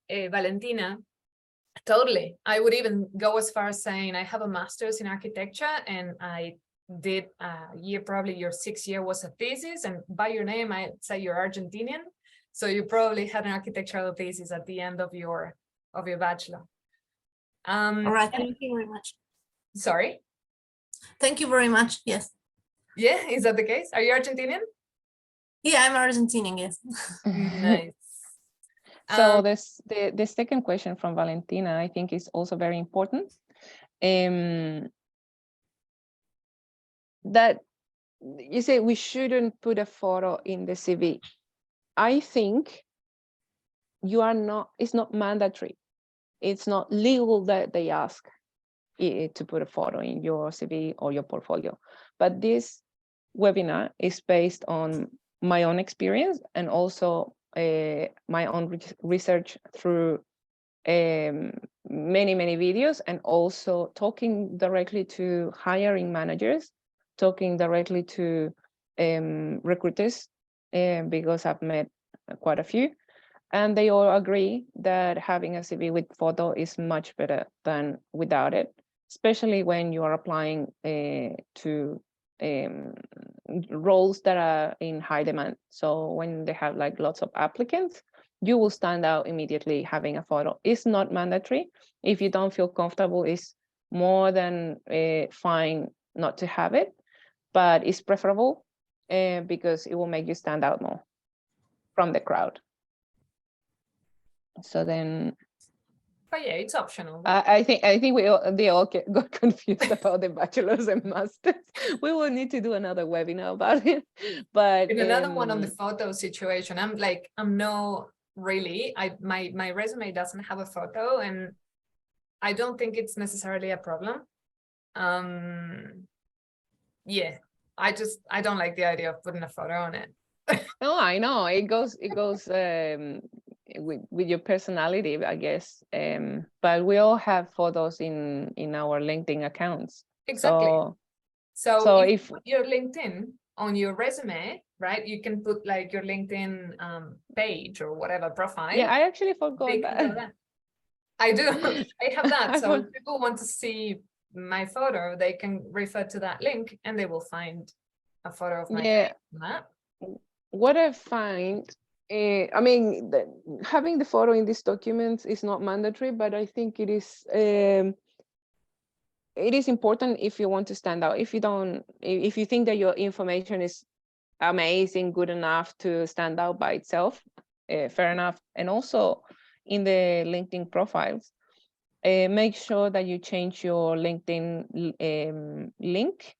Valentina, Totally. I would even go as far as saying I have a master's in architecture and I did a year, probably your 6th year was a thesis, and by your name, I'd say you're Argentinian. So you probably had an architectural thesis at the end of your bachelor. All right, thank you very much. Sorry? Thank you very much. Yes. Yeah, is that the case? Are you Argentinian? Yeah, I'm Argentinian, yes. Nice. So the second question from Valentina, I think, is also very important. That you say we shouldn't put a photo in the CV. I think it's not mandatory. It's not legal that they ask to put a photo in your CV or your portfolio. But this webinar is based on my own experience and also my own research through many videos, and also talking directly to hiring managers, talking directly to recruiters, because I've met quite a few, and they all agree that having a CV with photo is much better than without it, especially when you are applying to roles that are in high demand. So when they have like lots of applicants, you will stand out immediately having a photo. It's not mandatory. If you don't feel comfortable, it's more than fine not to have it, but it's preferable because it will make you stand out more from the crowd. So then, But yeah, it's optional. I think they all got confused about the bachelor's and masters. We will need to do another webinar about it. But in another one on the photo situation, I'm no really. My resume doesn't have a photo, and I don't think it's necessarily a problem. Yeah, I don't like the idea of putting a photo on it. No, I know it goes with your personality, I guess. But we all have photos in our LinkedIn accounts. Exactly. So if if you put your LinkedIn on your resume, right, you can put like your LinkedIn page or whatever profile. yeah, I actually forgot They can go that. there. I do. I have that. I So forgot. if people want to see my photo, they can refer to that link and they will find a photo of my Yeah. face on that. What I find, I mean, having the photo in these documents is not mandatory, but I think it is important if you want to stand out. If you think that your information is amazing, good enough to stand out by itself, fair enough. And also in the LinkedIn profiles, make sure that you change your LinkedIn link,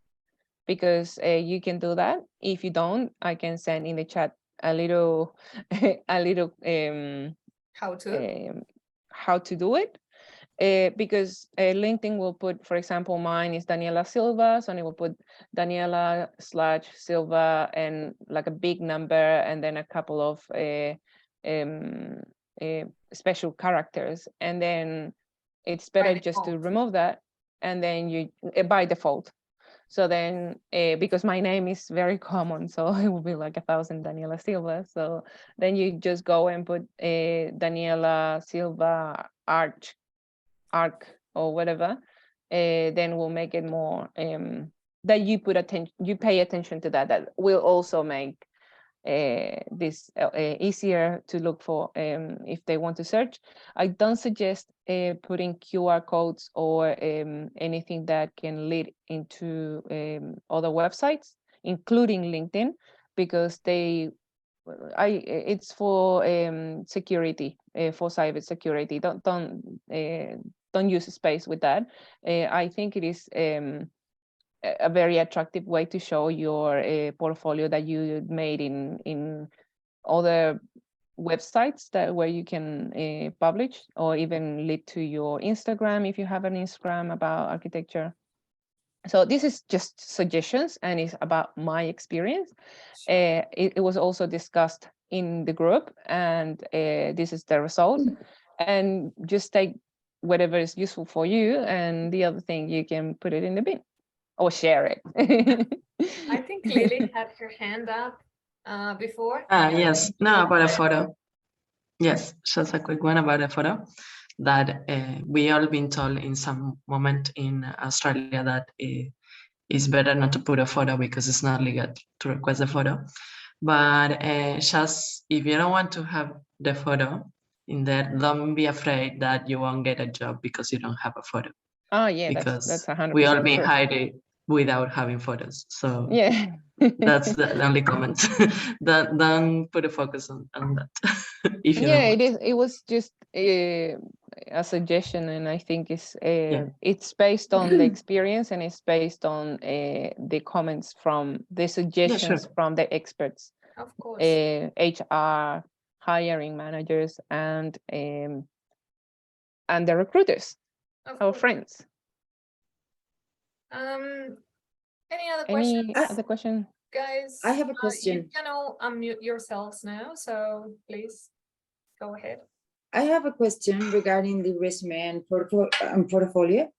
because you can do that. If you don't, I can send in the chat a little how to do it. Because LinkedIn will put, for example, mine is Daniela Silva, so it will put Daniela/Silva and like a big number and then a couple of special characters, and then it's better just to remove that, and then you by default. So then, because my name is very common, so it will be like 1,000 Daniela Silva. So then you just go and put Daniela Silva Arc or whatever. Then we'll make it more that you pay attention to that. That will also make this easier to look for if they want to search. I don't suggest putting QR codes or anything that can lead into other websites, including LinkedIn, because it's for security, for cyber security. Don't use space with that. I think it is a very attractive way to show your portfolio that you made in other websites where you can publish, or even lead to your Instagram if you have an Instagram about architecture. So this is just suggestions, and it's about my experience. It was also discussed in the group, and this is the result. And just take whatever is useful for you, and the other thing you can put it in the bin or share it. I think Lily had her hand up before. Yes, no, about a photo. Yes, just a quick one about a photo. that we all been told in some moment in Australia that it's better not to put a photo because it's not legal to request a photo. But just if you don't want to have the photo in there, don't be afraid that you won't get a job because you don't have a photo. Oh yeah, Because that's 100% we all been true. hired without having photos. So Yeah. that's the only comment. don't put a focus on that. If you don't Yeah, want. it was just a suggestion, and I think Yeah. it's based on the experience, and it's based on the comments from the suggestions from the experts, Of course. HR, hiring managers, and the recruiters, Of our course. friends. Any other questions, Any other question? guys? I have a You question. can all unmute yourselves now, so please go ahead. I have a question regarding the resume and portfolio.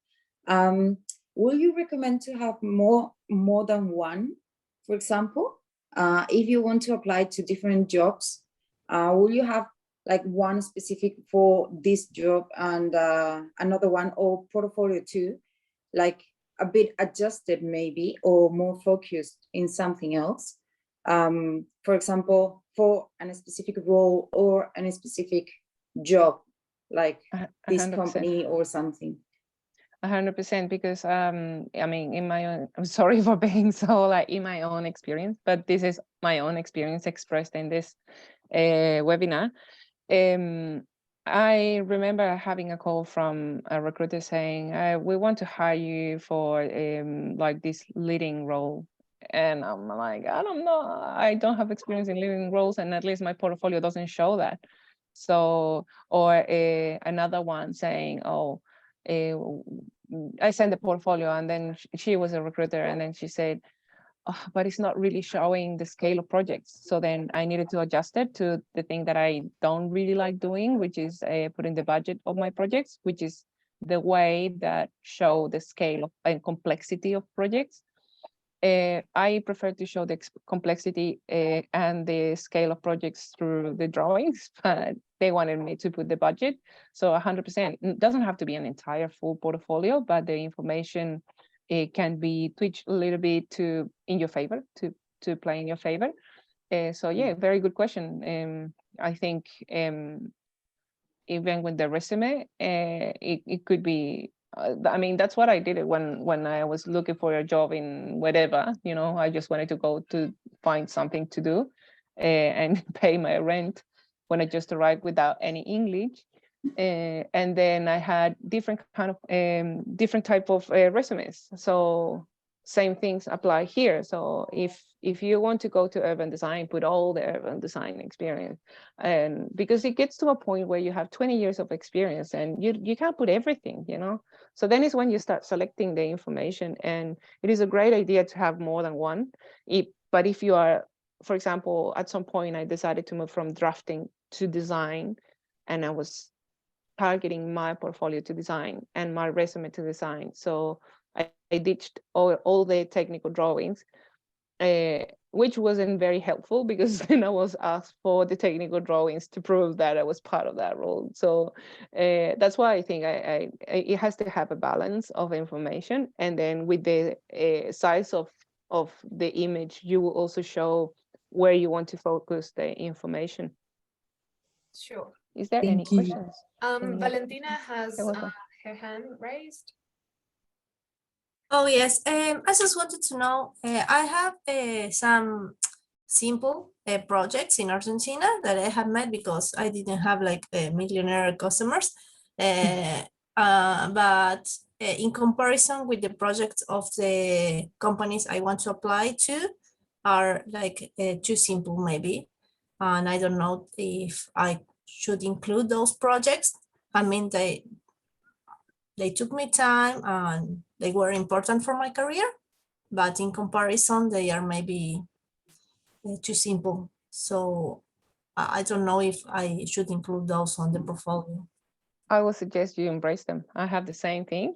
Will you recommend to have more than one? For example, if you want to apply to different jobs, will you have like one specific for this job and another one, or portfolio too, like a bit adjusted maybe, or more focused in something else? For example, for a specific role or a specific job, like this 100%. company or something. 100%, because I mean, in my own, I'm sorry for being so like in my own experience, but this is my own experience expressed in this webinar. I remember having a call from a recruiter saying, we want to hire you for like this leading role. And I'm like, I don't know, I don't have experience in leading roles, and at least my portfolio doesn't show that. So, or another one saying, oh, I sent the portfolio, and then she was a recruiter, and then she said, oh, but it's not really showing the scale of projects. So then I needed to adjust it to the thing that I don't really like doing, which is putting the budget of my projects, which is the way that show the scale of and complexity of projects. I prefer to show the complexity and the scale of projects through the drawings, but they wanted me to put the budget. So 100%, it doesn't have to be an entire full portfolio, but the information, it can be tweaked a little bit to in your favor, to play in your favor. So yeah, very good question. I think even with the resume, it could be. I mean, that's what I did when I was looking for a job in whatever. You know, I just wanted to go to find something to do and pay my rent when I just arrived without any English. And then I had different kind of different type of resumes. So same things apply here. So if you want to go to urban design, put all the urban design experience, and because it gets to a point where you have 20 years of experience and you can't put everything, you know. So then is when you start selecting the information, and it is a great idea to have more than one. But if you are, for example, at some point I decided to move from drafting to design, and I was targeting my portfolio to design and my resume to design. So I ditched all the technical drawings, which wasn't very helpful because then I was asked for the technical drawings to prove that I was part of that role. So that's why I think it has to have a balance of information. And then with the size of the image, you will also show where you want to focus the information. Sure. Is there any Thank you. questions? Valentina has You're welcome. her hand raised. Oh, yes. I just wanted to know, I have some simple projects in Argentina that I have made because I didn't have like millionaire customers. But in comparison with the projects of the companies I want to apply to are like too simple maybe. And I don't know if I should include those projects. I mean, they took me time and they were important for my career, but in comparison, they are maybe too simple. So I don't know if I should include those on the portfolio. I would suggest you embrace them. I have the same thing.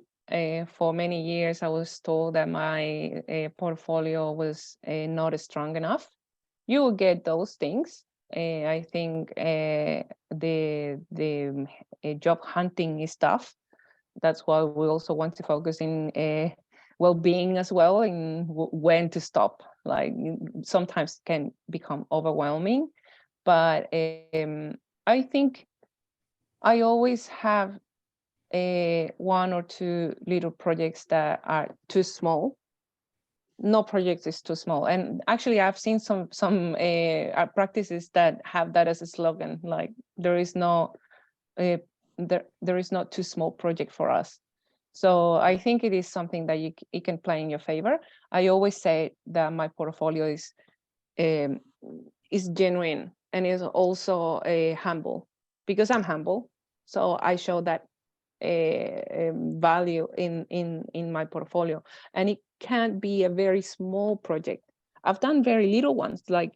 For many years, I was told that my portfolio was not strong enough. You will get those things, I think the job hunting is tough. That's why we also want to focus in well-being as well, and when to stop. Like sometimes can become overwhelming, but I think I always have one or two little projects that are too small. No project is too small, and actually I've seen some practices that have that as a slogan, like there is no there is not too small project for us. So I think it is something that it can play in your favor. I always say that my portfolio is genuine and is also humble, because I'm humble. So I show that value in my portfolio, and it can't be a very small project. I've done very little ones, like,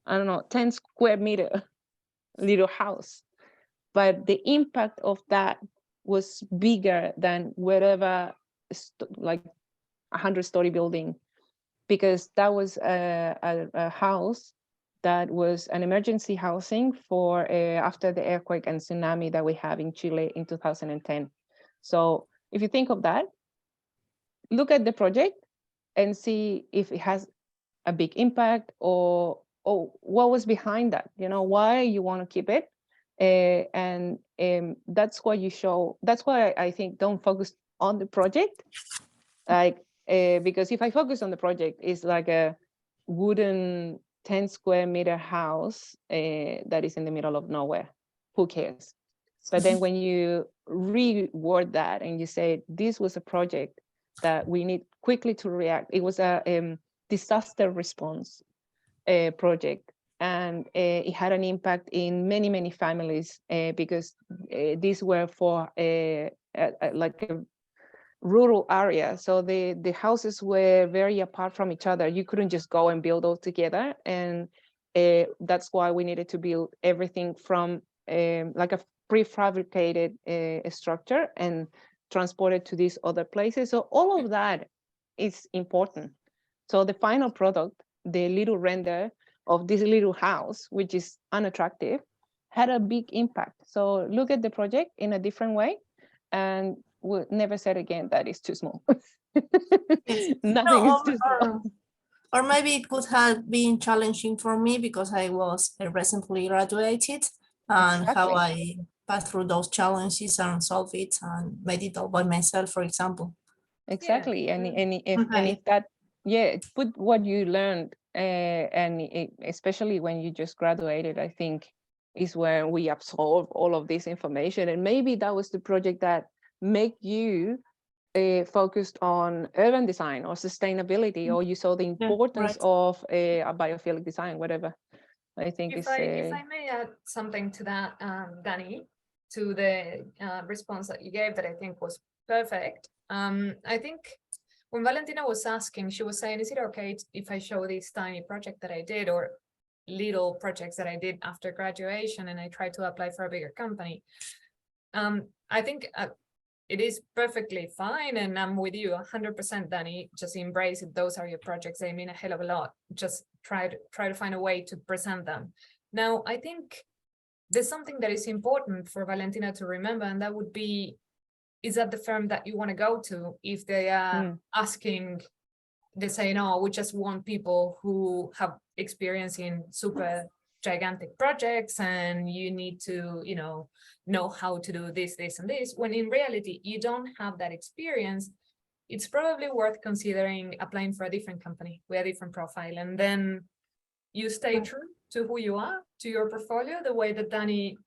I don't know, 10 square meter little house, but the impact of that was bigger than whatever, like 100-story building, because that was a house that was an emergency housing for after the earthquake and tsunami that we have in Chile in 2010. So if you think of that, look at the project and see if it has a big impact, or what was behind that, why you want to keep it. And that's why you show. That's why I think don't focus on the project, like because if I focus on the project, it's like a wooden 10 square meter house that is in the middle of nowhere. Who cares? But then when you reword that and you say this was a project that we need quickly to react, it was a disaster response project, and it had an impact in many families because these were for like a rural area. So the houses were very apart from each other. You couldn't just go and build all together, and that's why we needed to build everything from like a prefabricated structure and transport it to these other places. So all of that is important. So the final product, the little render of this little house, which is unattractive, had a big impact. So look at the project in a different way, and we'll never say again that it's too small. Yes. Nothing is too small. Or maybe it could have been challenging for me because I was recently graduated, and how I passed through those challenges and solved it and made it all by myself, for example. Exactly. Yeah. And if that, put what you learned, especially when you just graduated, I think is where we absorb all of this information. And maybe that was the project that make you focused on urban design or sustainability, or you saw the importance of a biophilic design, whatever. I think if I may add something to that, Danny, to the response that you gave that I think was perfect. I think when Valentina was asking, she was saying, is it okay if I show this tiny project that I did, or little projects that I did after graduation, and I try to apply for a bigger company? I think it is perfectly fine, and I'm with you 100%, Danny. Just embrace it. Those are your projects. They mean a hell of a lot. Just try to find a way to present them. Now, I think there's something that is important for Valentina to remember, and that would be, is that the firm that you want to go to? If they are asking, they say, no, we just want people who have experience in super gigantic projects, and you need to, know how to do this, and this, when in reality, you don't have that experience. It's probably worth considering applying for a different company with a different profile, and then you stay true to who you are, to your portfolio, the way that Danny,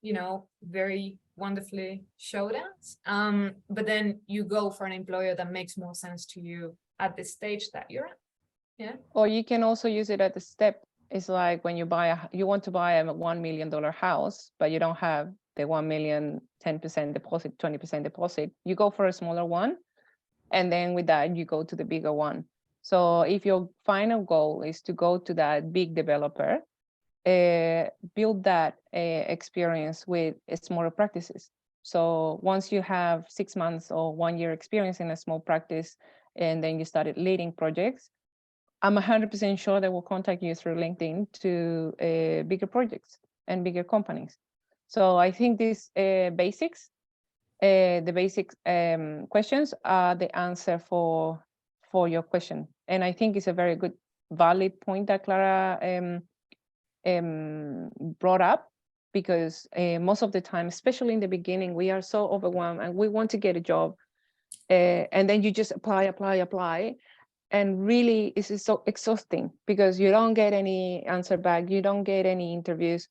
very wonderfully showed us. But then you go for an employer that makes more sense to you at the stage that you're at. Yeah. Or you can also use it at the step. It's like when you want to buy a $1 million house, but you don't have the 1 million, 10% deposit, 20% deposit. You go for a smaller one, and then with that you go to the bigger one. So if your final goal is to go to that big developer, build that experience with smaller practices. So once you have 6 months or 1 year experience in a small practice, and then you started leading projects, I'm 100% sure they will contact you through LinkedIn to bigger projects and bigger companies. So I think these basics, the basic questions are the answer for your question. And I think it's a very good, valid point that Clara brought up, because most of the time, especially in the beginning, we are so overwhelmed and we want to get a job. And then you just apply. And really, this is so exhausting because you don't get any answer back. You don't get any interviews.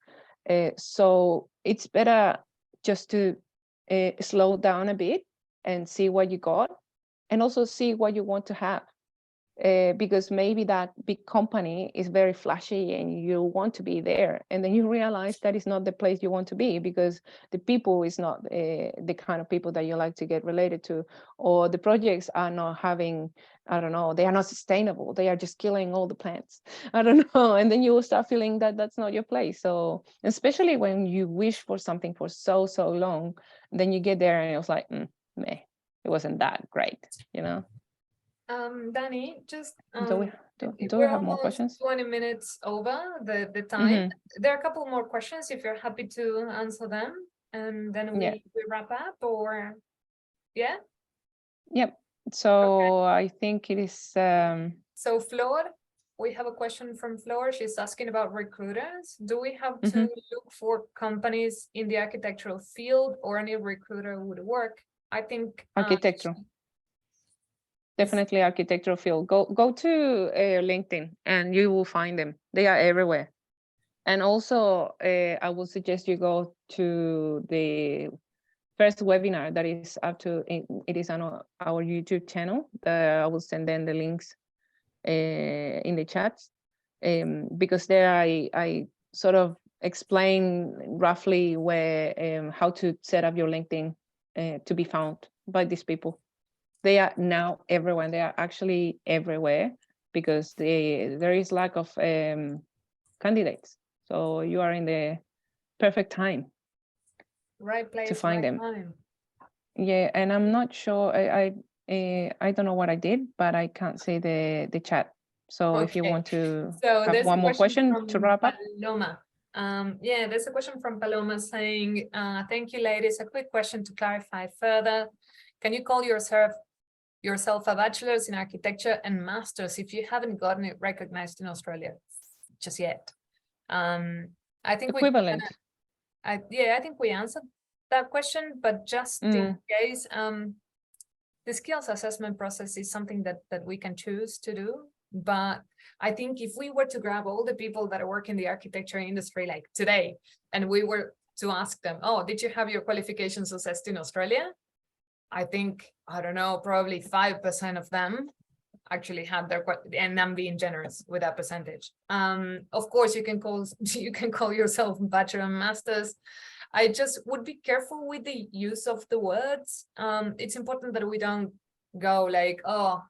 So it's better just to slow down a bit and see what you got, and also see what you want to have. Because maybe that big company is very flashy and you want to be there, and then you realize that is not the place you want to be, because the people is not the kind of people that you like to get related to, or the projects are not having, I don't know, they are not sustainable, they are just killing all the plants, I don't know, and then you will start feeling that that's not your place. So especially when you wish for something for so long, then you get there and it was like, meh, it wasn't that great, you know. Danny, just Do we we're have more almost questions? 20 minutes over the time. There are a couple more questions if you're happy to answer them, and then we wrap up, or yeah. Yep. So I think it is So Flor, we have a question from Flor. She's asking about recruiters. Do we have to look for companies in the architectural field, or any recruiter would work? I think architectural. Definitely architectural field. Go to LinkedIn and you will find them. They are everywhere. And also, I would suggest you go to the first webinar that is up to, it is on our YouTube channel. I will send them the links in the chats, because there I sort of explain roughly where how to set up your LinkedIn to be found by these people. They are now everywhere. They are actually everywhere because there is lack of candidates. So you are in the perfect time, right place to find them. time. Yeah, and I'm not sure. I don't know what I did, but I can't see the chat. So if you want to have one more question to wrap up. Paloma. Yeah, there's a question from Paloma saying, thank you, ladies. A quick question to clarify further. Can you call yourself a bachelor's in architecture and master's if you haven't gotten it recognized in Australia just yet? I think equivalent. I think we answered that question, but just in case, the skills assessment process is something that we can choose to do. But I think if we were to grab all the people that work in the architecture industry like today, and we were to ask them, oh, did you have your qualifications assessed in Australia? I think, I don't know, probably 5% of them actually had their, and I'm being generous with that percentage. Of course, you can call yourself bachelor and master's. I just would be careful with the use of the words. It's important that we don't go like, oh,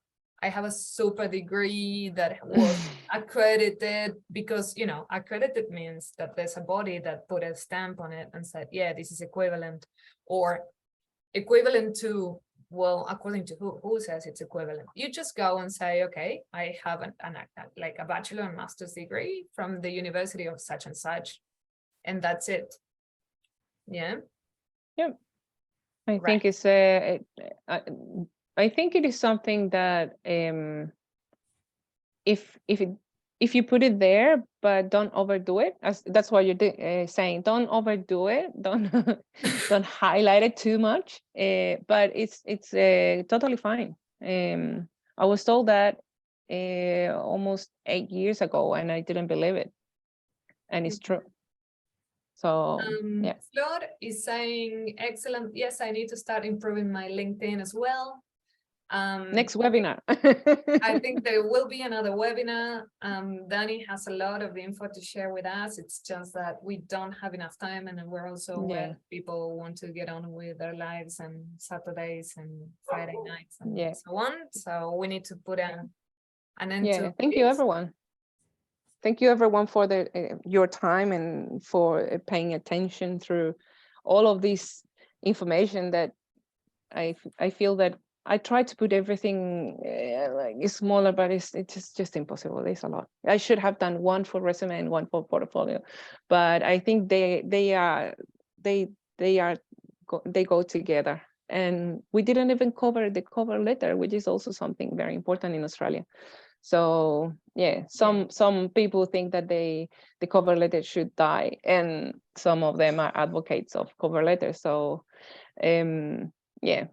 I have a super degree that was accredited, because, you know, accredited means that there's a body that put a stamp on it and said, yeah, this is equivalent, or equivalent to, well, according to who says it's equivalent. You just go and say, okay, I have like a bachelor and master's degree from the University of such and such, and that's it. Yeah. Yep. I think it's I think it is something that if you put it there, but don't overdo it, that's what you're saying. Don't overdo it. Don't highlight it too much. But it's totally fine. I was told that almost 8 years ago, and I didn't believe it, and it's true. So yeah. Flor is saying, excellent. Yes, I need to start improving my LinkedIn as well. Next webinar. I think there will be another webinar. Danny has a lot of info to share with us. It's just that we don't have enough time, and we're also aware people want to get on with their lives and Saturdays and Friday nights and so on. So we need to put an end to Thank you, everyone. Thank you, everyone, for your time and for paying attention through all of this information that I feel that I try to put everything like smaller, but it's just impossible. It's a lot. I should have done one for resume and one for portfolio, but I think they go together. And we didn't even cover the cover letter, which is also something very important in Australia. So yeah, some people think that the cover letter should die, and some of them are advocates of cover letters. So yeah,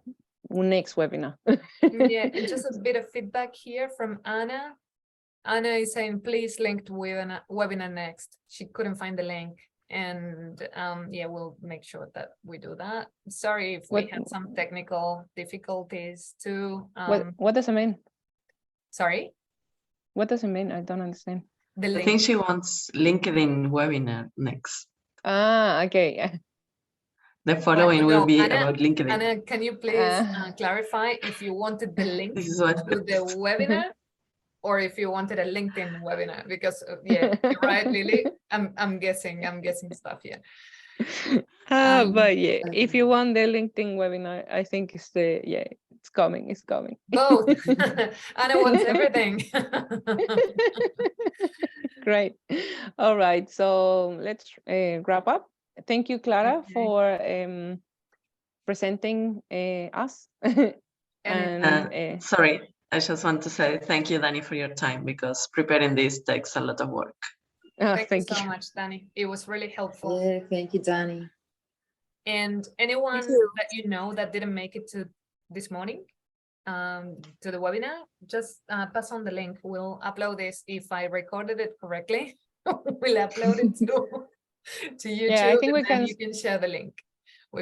next webinar. Yeah, and just a bit of feedback here from Anna. Anna is saying, please link to webinar next. She couldn't find the link. And yeah, we'll make sure that we do that. Sorry if we had some technical difficulties too. What does it mean? Sorry? What does it mean? I don't understand. The I link. think she wants LinkedIn webinar next. Ah, okay. The following will be Anna, about LinkedIn. Anna, can you please clarify if you wanted the link This is what to the webinar or if you wanted a LinkedIn webinar? Because yeah, you're right, Lily. I'm guessing stuff here. But yeah, if you want the LinkedIn webinar, I think it's it's coming. Both. Anna wants everything. Great. All right, so let's wrap up. Thank you, Clara, for presenting us. And sorry, I just want to say thank you, Dani, for your time, because preparing this takes a lot of work. Thank you so much, Dani. It was really helpful. Yeah, thank you, Dani. And anyone that you know that didn't make it to this morning, to the webinar, just pass on the link. We'll upload this. If I recorded it correctly, we'll upload it to YouTube. Yeah, I think we can. You can share the link.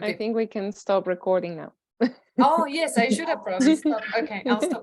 I think we can stop recording now. Oh yes, I should have probably stopped. Okay, I'll stop now.